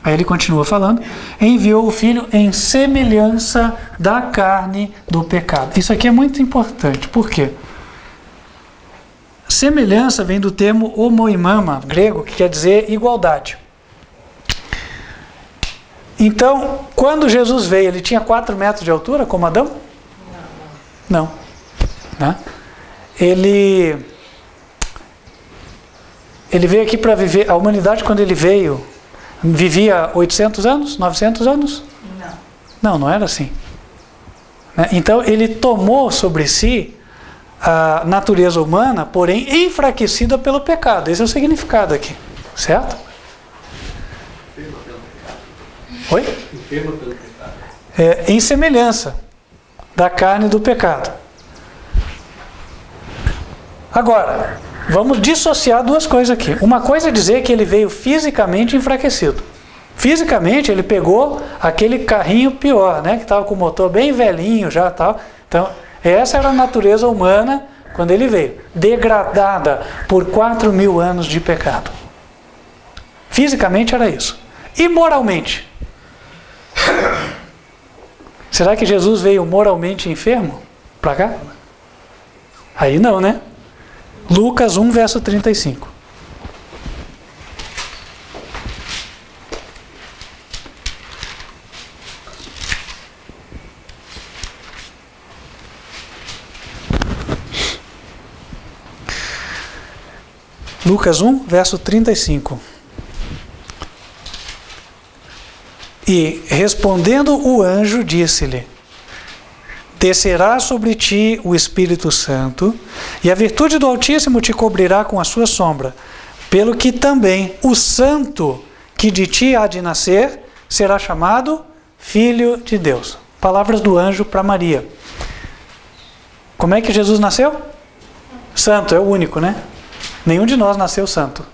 aí ele continua falando, enviou o Filho em semelhança da carne do pecado. Isso aqui é muito importante. Por quê? Semelhança vem do termo homoimama, grego, que quer dizer igualdade. Então, quando Jesus veio, ele tinha 4 metros de altura, como Adão? Não. Né? Ele veio aqui para viver, a humanidade quando ele veio, vivia 800 anos, 900 anos? Não era assim. Né? Então, ele tomou sobre si a natureza humana, porém enfraquecida pelo pecado. Esse é o significado aqui, certo? Oi? Enferma pelo pecado. Em semelhança da carne do pecado. Agora, vamos dissociar duas coisas aqui. Uma coisa é dizer que ele veio fisicamente enfraquecido. Fisicamente ele pegou aquele carrinho pior, né, que estava com o motor bem velhinho já, tal. Então, essa era a natureza humana quando ele veio, degradada por 4.000 anos de pecado. Fisicamente era isso. E moralmente? Será que Jesus veio moralmente enfermo para cá? Aí não, né? Lucas 1, verso 35. Lucas 1, verso 35. E, respondendo o anjo, disse-lhe: descerá sobre ti o Espírito Santo, e a virtude do Altíssimo te cobrirá com a sua sombra, pelo que também o santo que de ti há de nascer será chamado Filho de Deus. Palavras do anjo para Maria. Como é que Jesus nasceu? Santo, é o único, né? Nenhum de nós nasceu santo.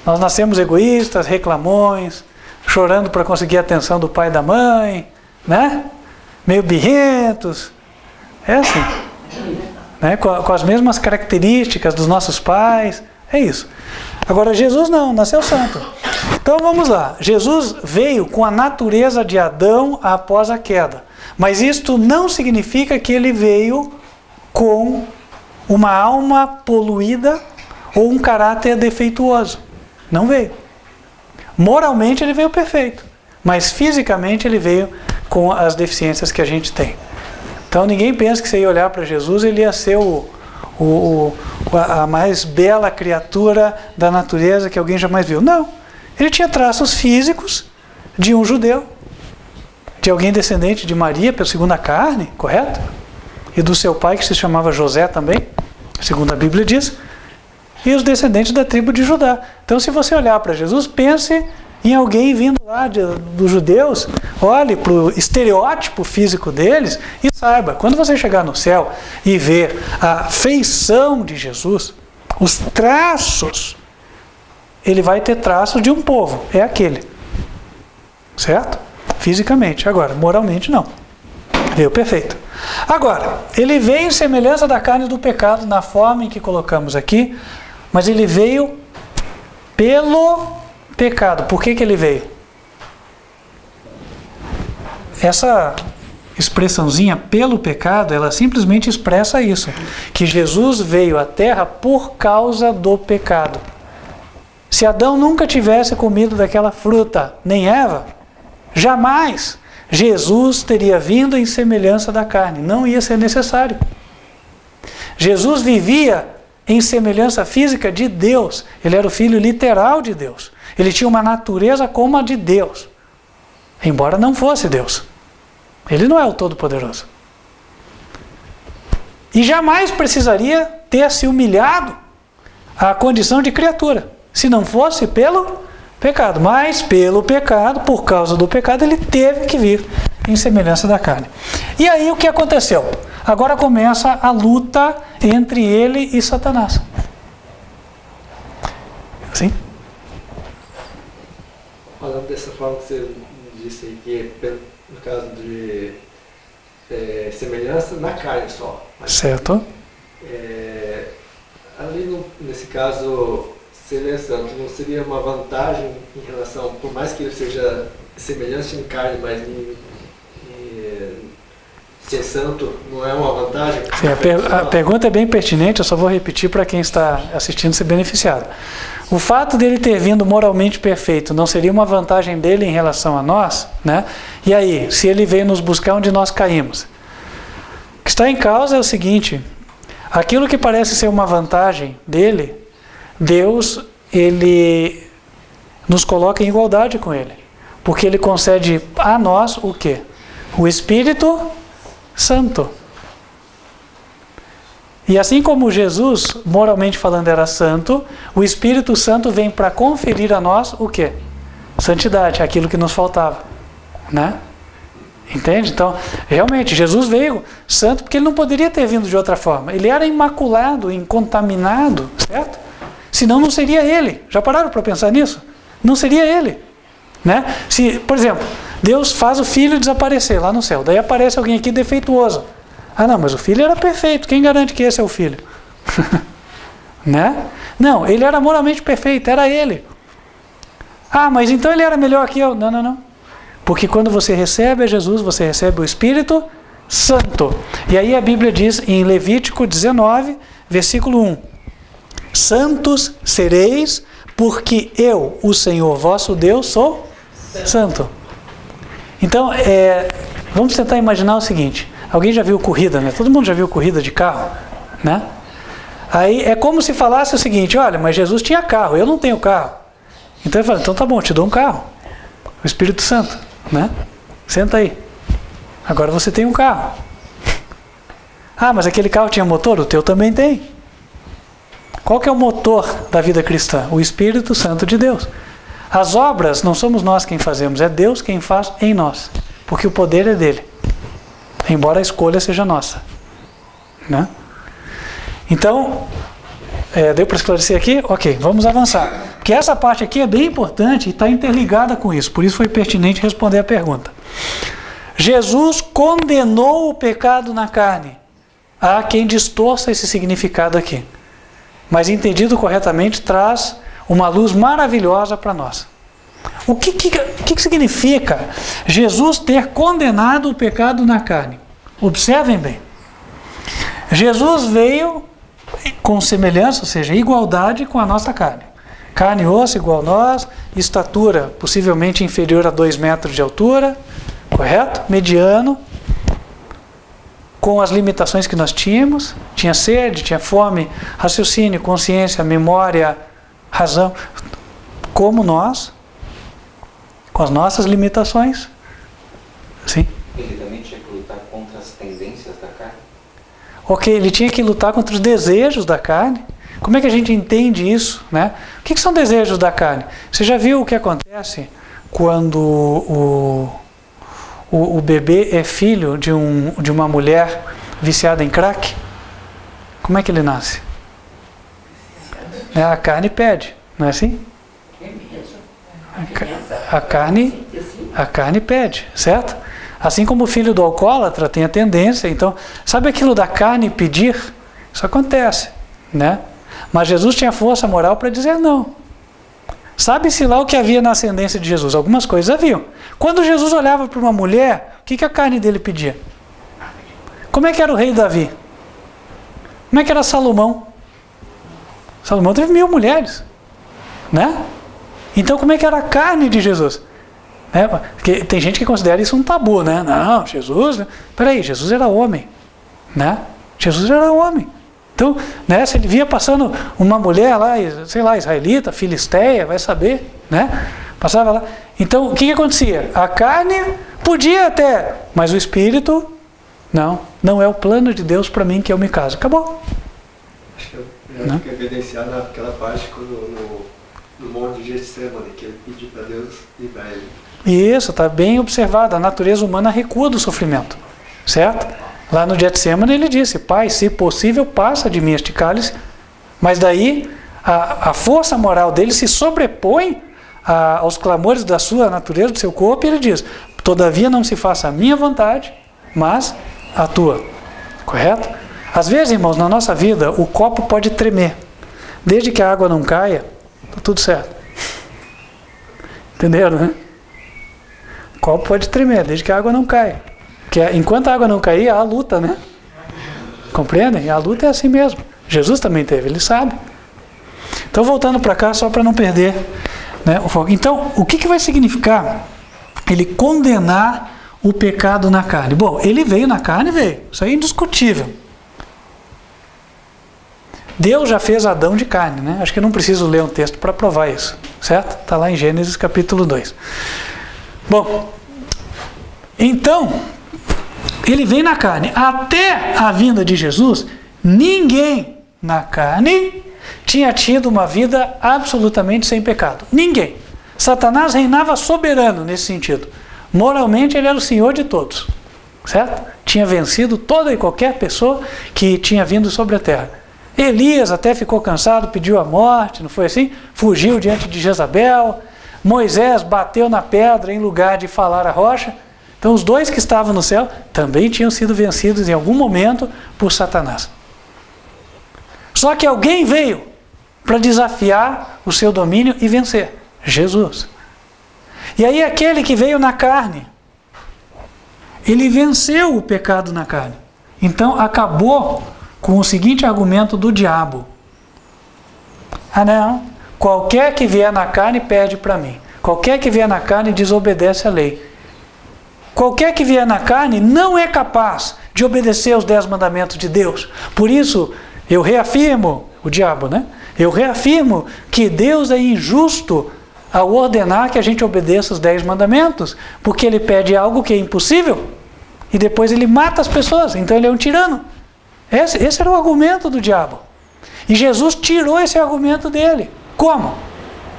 Nós nascemos egoístas, reclamões, chorando para conseguir a atenção do pai e da mãe, né? Meio birrentos. É assim. Né? Com as mesmas características dos nossos pais. É isso. Agora, Jesus não, nasceu santo. Então vamos lá. Jesus veio com a natureza de Adão após a queda. Mas isto não significa que ele veio com uma alma poluída ou um caráter defeituoso. Não veio. Moralmente ele veio perfeito, mas fisicamente ele veio com as deficiências que a gente tem. Então ninguém pensa que você ia olhar para Jesus e ele ia ser a mais bela criatura da natureza que alguém jamais viu. Não, ele tinha traços físicos de um judeu, de alguém descendente de Maria pela segunda carne, correto? E do seu pai que se chamava José também, segundo a Bíblia diz, e os descendentes da tribo de Judá. Então se você olhar para Jesus, pense em alguém vindo lá dos judeus, olhe para o estereótipo físico deles e saiba, quando você chegar no céu e ver a feição de Jesus, os traços, ele vai ter traços de um povo, é aquele, certo? Fisicamente, agora, moralmente não, veio perfeito. Agora, ele veio em semelhança da carne do pecado, na forma em que colocamos aqui, mas ele veio pelo pecado. Por que ele veio? Essa expressãozinha pelo pecado, ela simplesmente expressa isso, que Jesus veio à terra por causa do pecado. Se Adão nunca tivesse comido daquela fruta, nem Eva, jamais Jesus teria vindo em semelhança da carne, não ia ser necessário. Jesus vivia em semelhança física de Deus, ele era o filho literal de Deus. Ele tinha uma natureza como a de Deus, embora não fosse Deus. Ele não é o Todo-Poderoso. E jamais precisaria ter se humilhado à condição de criatura, se não fosse pelo pecado. Mas pelo pecado, por causa do pecado, ele teve que vir em semelhança da carne. E aí o que aconteceu? Agora começa a luta entre ele e Satanás. Sim? Falando dessa forma que você disse aí, que é, no caso de semelhança na carne só. Mas, certo. Ali nesse caso, se ele é santo, não seria uma vantagem em relação, por mais que ele seja semelhante em carne, mas ser santo não é uma vantagem? Sim, a pergunta é bem pertinente, eu só vou repetir para quem está assistindo ser beneficiado. O fato dele ter vindo moralmente perfeito não seria uma vantagem dele em relação a nós, né? E aí, se ele veio nos buscar onde nós caímos? O que está em causa é o seguinte: aquilo que parece ser uma vantagem dele, Deus, ele nos coloca em igualdade com ele, porque ele concede a nós o quê? O Espírito Santo. E assim como Jesus, moralmente falando, era santo, o Espírito Santo vem para conferir a nós o quê? Santidade, aquilo que nos faltava, né? Entende? Então, realmente, Jesus veio santo porque ele não poderia ter vindo de outra forma. Ele era imaculado, incontaminado, certo? Senão não seria ele. Já pararam para pensar nisso? Não seria ele, né? Se, por exemplo, Deus faz o filho desaparecer lá no céu, daí aparece alguém aqui defeituoso. Ah, não, mas o filho era perfeito. Quem garante que esse é o filho? Né? Não, ele era moralmente perfeito, era ele. Ah, mas então ele era melhor que eu. Não, não, não. Porque quando você recebe a Jesus, você recebe o Espírito Santo. E aí a Bíblia diz em Levítico 19, versículo 1. Santos sereis, porque eu, o Senhor vosso Deus, sou santo. Então, vamos tentar imaginar o seguinte. Alguém já viu corrida, né? Todo mundo já viu corrida de carro, né? Aí é como se falasse o seguinte: olha, mas Jesus tinha carro, eu não tenho carro. Então ele fala: então tá bom, te dou um carro. O Espírito Santo, né? Senta aí. Agora você tem um carro. Ah, mas aquele carro tinha motor? O teu também tem. Qual que é o motor da vida cristã? O Espírito Santo de Deus. As obras não somos nós quem fazemos, é Deus quem faz em nós, porque o poder é dele, embora a escolha seja nossa, né? Então, deu para esclarecer aqui? Ok, vamos avançar, porque essa parte aqui é bem importante e está interligada com isso, por isso foi pertinente responder a pergunta. Jesus condenou o pecado na carne. Há quem distorça esse significado aqui, mas entendido corretamente traz uma luz maravilhosa para nós. O que significa Jesus ter condenado o pecado na carne? Observem bem. Jesus veio com semelhança, ou seja, igualdade com a nossa carne. carne e osso igual a nós, estatura possivelmente inferior a 2 metros de altura, correto? Mediano, com as limitações que nós tínhamos, tinha sede, tinha fome, raciocínio, consciência, memória, razão, como nós, com as nossas limitações. Sim. Ele também tinha que lutar contra as tendências da carne? Ok, ele tinha que lutar contra os desejos da carne. Como é que a gente entende isso, né? O que são desejos da carne? Você já viu o que acontece quando o bebê é filho de uma mulher viciada em crack? Como é que ele nasce? A carne pede, não é assim? A carne pede, certo? Assim como o filho do alcoólatra tem a tendência, então, sabe aquilo da carne pedir? Isso acontece, né? Mas Jesus tinha força moral para dizer não. Sabe-se lá o que havia na ascendência de Jesus? Algumas coisas haviam. Quando Jesus olhava para uma mulher, o que a carne dele pedia? Como é que era o rei Davi? Como é que era Salomão? Salomão teve 1000 mulheres, né? Então como é que era a carne de Jesus? Porque tem gente que considera isso um tabu, né? Não, Jesus, né? Peraí, Jesus era homem, né? Jesus era homem. Então, né, se ele via passando uma mulher lá, sei lá, israelita, filisteia, vai saber, né? Passava lá. Então, o que acontecia? A carne podia até, mas o espírito, não é o plano de Deus para mim que eu me caso. Acabou. Acho que é evidenciado naquela parte no monte de Getsemane, que ele pediu para Deus livrar ele. Isso, está bem observado. A natureza humana recua do sofrimento, certo? Lá no Getsemane ele disse, Pai, se possível, passa de mim este cálice. Mas daí a força moral dele se sobrepõe aos clamores da sua natureza, do seu corpo, e ele diz, todavia não se faça a minha vontade, mas a tua. Correto? Às vezes, irmãos, na nossa vida, o copo pode tremer. Desde que a água não caia, está tudo certo. Entenderam, né? O copo pode tremer, desde que a água não caia. Porque enquanto a água não cair, há a luta, né? Compreendem? E a luta é assim mesmo. Jesus também teve, ele sabe. Então, voltando para cá, só para não perder, né, o foco. Então, o que vai significar ele condenar o pecado na carne? Bom, ele veio na carne, veio. Isso aí é indiscutível. Deus já fez Adão de carne, né? Acho que eu não preciso ler um texto para provar isso, certo? Está lá em Gênesis capítulo 2. Bom, então, ele vem na carne. Até a vinda de Jesus, ninguém na carne tinha tido uma vida absolutamente sem pecado. Ninguém. Satanás reinava soberano nesse sentido. Moralmente ele era o senhor de todos, certo? Tinha vencido toda e qualquer pessoa que tinha vindo sobre a terra. Elias até ficou cansado, pediu a morte, não foi assim? Fugiu diante de Jezabel. Moisés bateu na pedra em lugar de falar à rocha. Então os dois que estavam no céu também tinham sido vencidos em algum momento por Satanás. Só que alguém veio para desafiar o seu domínio e vencer. Jesus. E aí aquele que veio na carne, ele venceu o pecado na carne. Então acabou com o seguinte argumento do diabo. Ah não, qualquer que vier na carne pede para mim. Qualquer que vier na carne desobedece à lei. Qualquer que vier na carne não é capaz de obedecer aos 10 mandamentos de Deus. Por isso, eu reafirmo, o diabo, né? Eu reafirmo que Deus é injusto ao ordenar que a gente obedeça os 10 mandamentos, porque ele pede algo que é impossível e depois ele mata as pessoas, então ele é um tirano. Esse era o argumento do diabo. E Jesus tirou esse argumento dele. Como?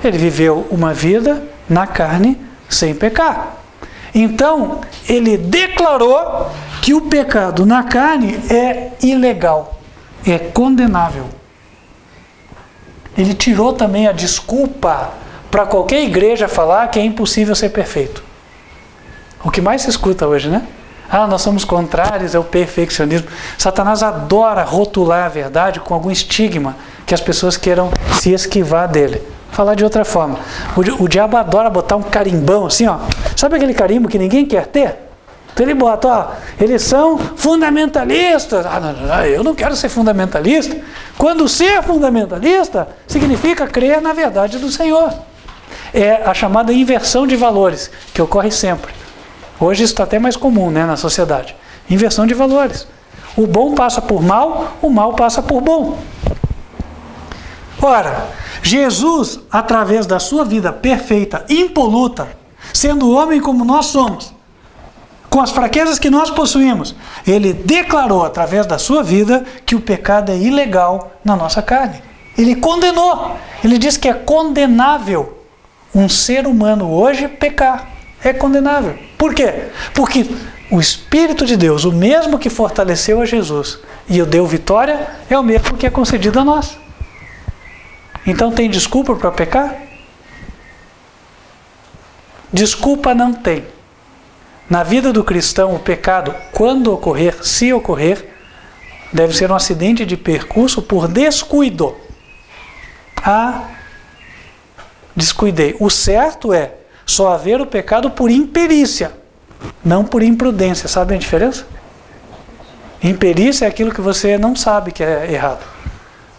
Ele viveu uma vida na carne sem pecar. Então, ele declarou que o pecado na carne é ilegal, é condenável. Ele tirou também a desculpa para qualquer igreja falar que é impossível ser perfeito. O que mais se escuta hoje, né? Ah, nós somos contrários ao perfeccionismo. Satanás adora rotular a verdade com algum estigma que as pessoas queiram se esquivar dele. Falar de outra forma. O diabo adora botar um carimbão assim, ó. Sabe aquele carimbo que ninguém quer ter? Então ele bota, ó, eles são fundamentalistas. Não, eu não quero ser fundamentalista. Quando ser fundamentalista significa crer na verdade do Senhor. É a chamada inversão de valores, que ocorre sempre. Hoje isso está até mais comum, né, na sociedade. Inversão de valores. O bom passa por mal, o mal passa por bom. Ora, Jesus, através da sua vida perfeita, impoluta, sendo homem como nós somos, com as fraquezas que nós possuímos, ele declarou através da sua vida que o pecado é ilegal na nossa carne. Ele condenou. Ele diz que é condenável um ser humano hoje pecar. É condenável. Por quê? Porque o Espírito de Deus, o mesmo que fortaleceu a Jesus e o deu vitória, é o mesmo que é concedido a nós. Então tem desculpa para pecar? Desculpa não tem. Na vida do cristão, o pecado, quando ocorrer, se ocorrer, deve ser um acidente de percurso por descuido. Descuidei. O certo é só haver o pecado por imperícia, não por imprudência. Sabe a diferença? Imperícia é aquilo que você não sabe que é errado.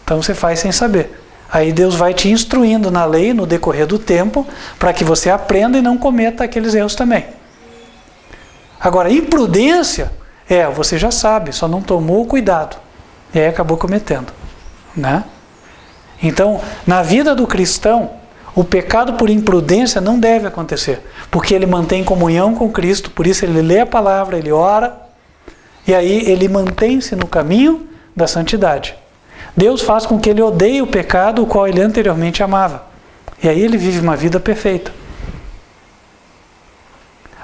Então você faz sem saber. Aí Deus vai te instruindo na lei, no decorrer do tempo, para que você aprenda e não cometa aqueles erros também. Agora, imprudência você já sabe, só não tomou o cuidado. E aí acabou cometendo. Né? Então, na vida do cristão, o pecado por imprudência não deve acontecer. Porque ele mantém comunhão com Cristo, por isso ele lê a palavra, ele ora, e aí ele mantém-se no caminho da santidade. Deus faz com que ele odeie o pecado, o qual ele anteriormente amava. E aí ele vive uma vida perfeita.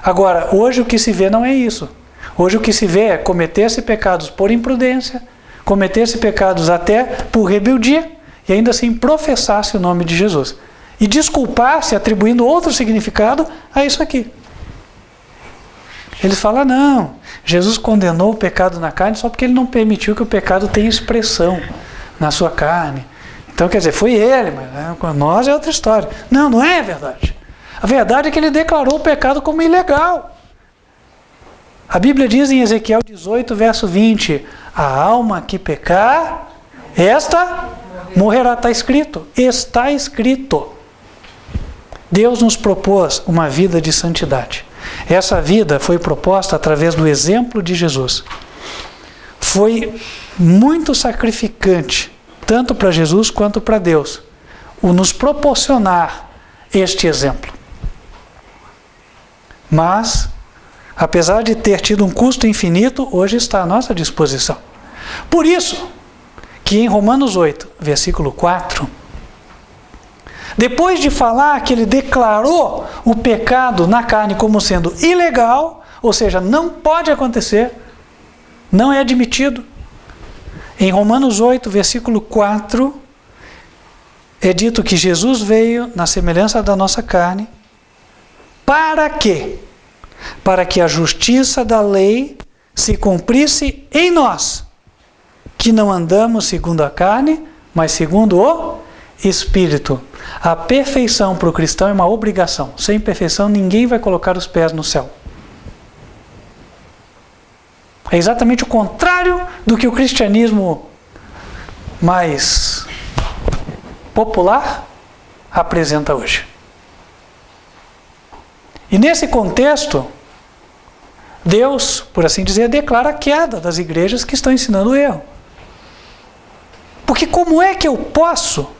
Agora, hoje o que se vê não é isso. Hoje o que se vê é cometer-se pecados por imprudência, cometer-se pecados até por rebeldia, e ainda assim professar-se o nome de Jesus. E desculpar-se atribuindo outro significado a isso aqui. Eles falam, não, Jesus condenou o pecado na carne só porque ele não permitiu que o pecado tenha expressão na sua carne. Então, quer dizer, foi ele, mas com nós é outra história. Não, não é verdade. A verdade é que ele declarou o pecado como ilegal. A Bíblia diz em Ezequiel 18, verso 20, a alma que pecar, esta morrerá. Está escrito. Está escrito. Deus nos propôs uma vida de santidade. Essa vida foi proposta através do exemplo de Jesus. Foi muito sacrificante, tanto para Jesus quanto para Deus, o nos proporcionar este exemplo. Mas, apesar de ter tido um custo infinito, hoje está à nossa disposição. Por isso, que em Romanos 8, versículo 4, depois de falar que ele declarou o pecado na carne como sendo ilegal, ou seja, não pode acontecer, não é admitido. Em Romanos 8, versículo 4, é dito que Jesus veio na semelhança da nossa carne. Para quê? Para que a justiça da lei se cumprisse em nós, que não andamos segundo a carne, mas segundo o Espírito. A perfeição para o cristão é uma obrigação. Sem perfeição, ninguém vai colocar os pés no céu. É exatamente o contrário do que o cristianismo mais popular apresenta hoje. E nesse contexto, Deus, por assim dizer, declara a queda das igrejas que estão ensinando o erro. Porque como é que eu posso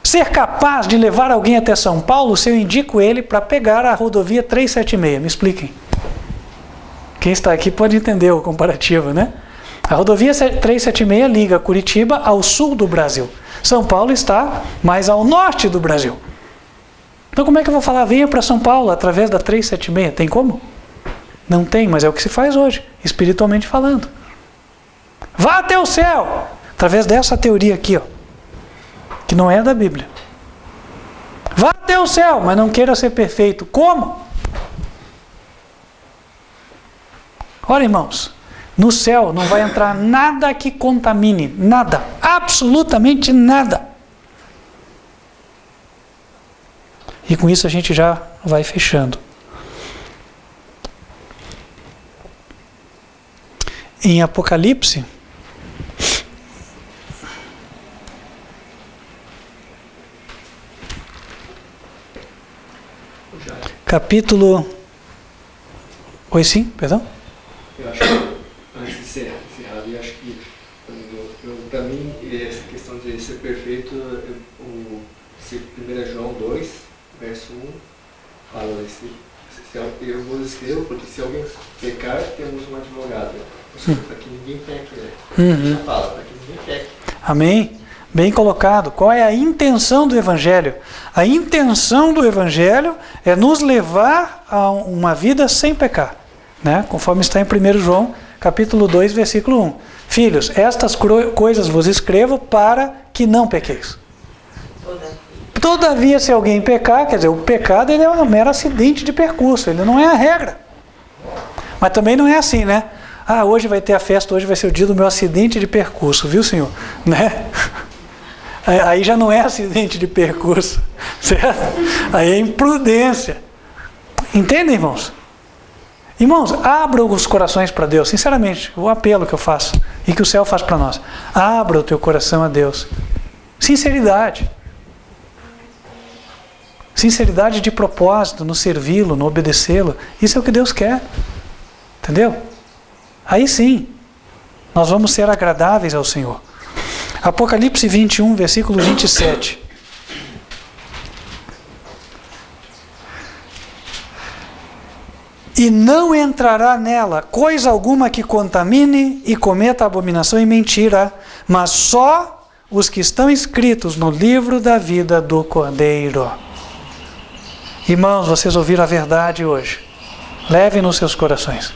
ser capaz de levar alguém até São Paulo se eu indico ele para pegar a rodovia 376? Me expliquem. Quem está aqui pode entender o comparativo, né? A rodovia 376 liga Curitiba ao sul do Brasil. São Paulo está mais ao norte do Brasil. Então como é que eu vou falar, venha para São Paulo através da 376? Tem como? Não tem, mas é o que se faz hoje, espiritualmente falando. Vá até o céu, através dessa teoria aqui, que não é da Bíblia. Vá até o céu, mas não queira ser perfeito. Como? Olha, irmãos, no céu não vai entrar nada que contamine, nada, absolutamente nada. E com isso a gente já vai fechando. em Apocalipse, capítulo... Oi, sim, perdão? Eu acho que, antes de encerrar, eu acho que, para mim, essa questão de ser perfeito, 1 João 2, verso 1, fala eu vos escrevo, porque se alguém pecar, temos um advogado. Ou seja, para que ninguém peque, né? Já fala, para que ninguém peque. Amém? Bem colocado. Qual é a intenção do Evangelho? A intenção do Evangelho é nos levar a uma vida sem pecar, né? Conforme está em 1 João, capítulo 2, versículo 1. Filhos, estas coisas vos escrevo para que não pequeis. Todavia, se alguém pecar, quer dizer, o pecado ele é um mero acidente de percurso, ele não é a regra. Mas também não é assim, né? Ah, hoje vai ter a festa, hoje vai ser o dia do meu acidente de percurso, viu, senhor? Né? Aí já não é acidente de percurso, certo? Aí é imprudência. Entendem, irmãos? Irmãos, abram os corações para Deus, sinceramente, o apelo que eu faço e que o céu faz para nós. Abra o teu coração a Deus. Sinceridade. Sinceridade de propósito, no servi-lo, no obedecê-lo. Isso é o que Deus quer. Entendeu? Aí sim, nós vamos ser agradáveis ao Senhor. Apocalipse 21, versículo 27. E não entrará nela coisa alguma que contamine e cometa abominação e mentira, mas só os que estão escritos no livro da vida do Cordeiro. Irmãos, vocês ouviram a verdade hoje. Levem nos seus corações.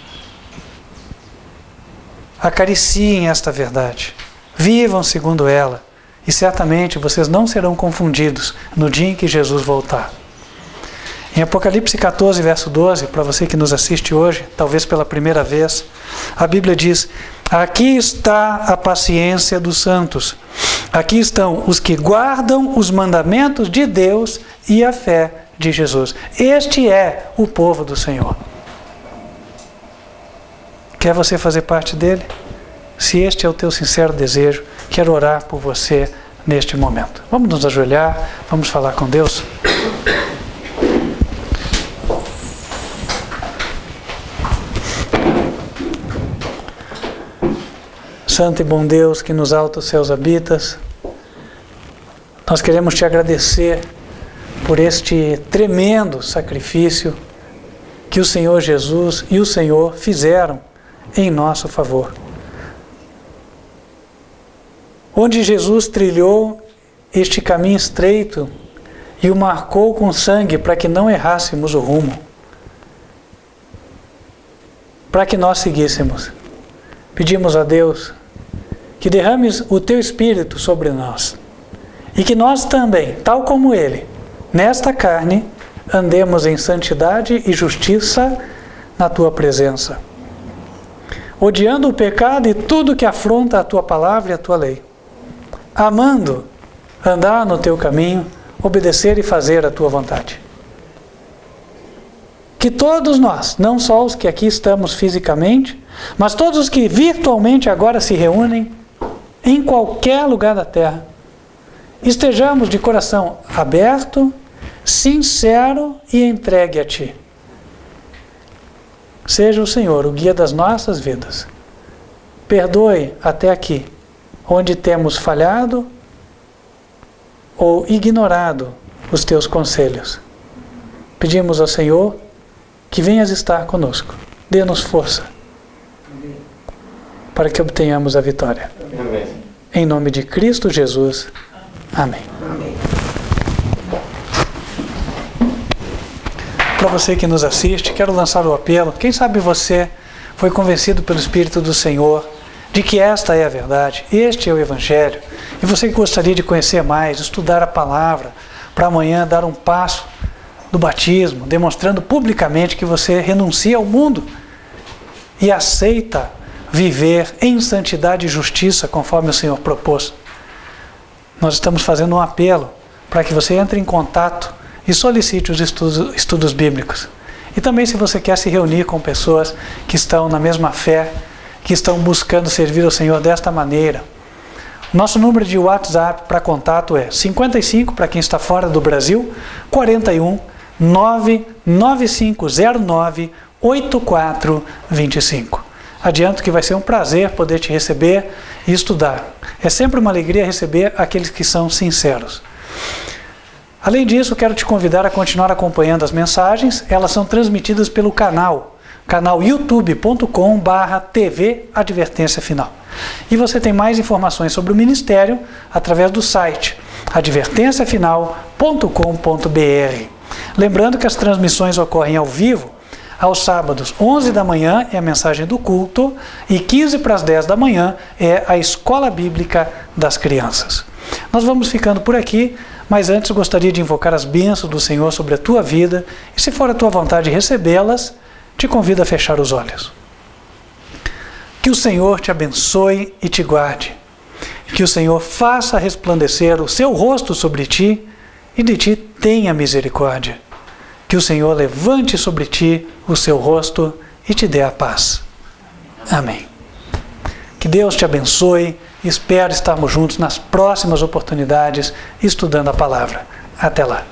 Acariciem esta verdade. Vivam segundo ela. E certamente vocês não serão confundidos no dia em que Jesus voltar. Em Apocalipse 14, verso 12, para você que nos assiste hoje, talvez pela primeira vez, a Bíblia diz: aqui está a paciência dos santos. Aqui estão os que guardam os mandamentos de Deus e a fé de Jesus. Este é o povo do Senhor. Quer você fazer parte dele? Se este é o teu sincero desejo, quero orar por você neste momento. Vamos nos ajoelhar, vamos falar com Deus. Santo e bom Deus, que nos altos céus habitas, nós queremos te agradecer por este tremendo sacrifício que o Senhor Jesus e o Senhor fizeram em nosso favor. Onde Jesus trilhou este caminho estreito e o marcou com sangue para que não errássemos o rumo, para que nós seguíssemos. Pedimos a Deus que derrames o teu Espírito sobre nós e que nós também, tal como Ele, nesta carne, andemos em santidade e justiça na tua presença, odiando o pecado e tudo que afronta a tua palavra e a tua lei, amando andar no teu caminho, obedecer e fazer a tua vontade. Que todos nós, não só os que aqui estamos fisicamente, mas todos os que virtualmente agora se reúnem em qualquer lugar da terra, estejamos de coração aberto, sincero e entregue a Ti. Seja o Senhor o guia das nossas vidas. Perdoe até aqui, onde temos falhado ou ignorado os Teus conselhos. Pedimos ao Senhor que venhas estar conosco. Dê-nos força para que obtenhamos a vitória. Amém. Em nome de Cristo Jesus. Amém. Amém. Para você que nos assiste, quero lançar o apelo. Quem sabe você foi convencido pelo Espírito do Senhor de que esta é a verdade, este é o Evangelho, e você que gostaria de conhecer mais, estudar a palavra, para amanhã dar um passo do batismo, demonstrando publicamente que você renuncia ao mundo e aceita viver em santidade e justiça, conforme o Senhor propôs. Nós estamos fazendo um apelo para que você entre em contato e solicite os estudos bíblicos. E também, se você quer se reunir com pessoas que estão na mesma fé que estão buscando servir ao Senhor desta maneira. Nosso número de WhatsApp para contato é 55, para quem está fora do Brasil, 41 99509 8425. Adianto que vai ser um prazer poder te receber e estudar. É sempre uma alegria receber aqueles que são sinceros. Além disso, quero te convidar a continuar acompanhando as mensagens. Elas são transmitidas pelo canal youtube.com/TV Advertência Final. E você tem mais informações sobre o Ministério através do site advertenciafinal.com.br. Lembrando que as transmissões ocorrem ao vivo aos sábados, 11 da manhã é a mensagem do culto e 15 para as 10 da manhã é a Escola Bíblica das Crianças. Nós vamos ficando por aqui, mas antes gostaria de invocar as bênçãos do Senhor sobre a tua vida e, se for a tua vontade recebê-las, te convido a fechar os olhos. Que o Senhor te abençoe e te guarde. Que o Senhor faça resplandecer o seu rosto sobre ti e de ti tenha misericórdia. Que o Senhor levante sobre ti o seu rosto e te dê a paz. Amém. Que Deus te abençoe e espero estarmos juntos nas próximas oportunidades estudando a palavra. Até lá.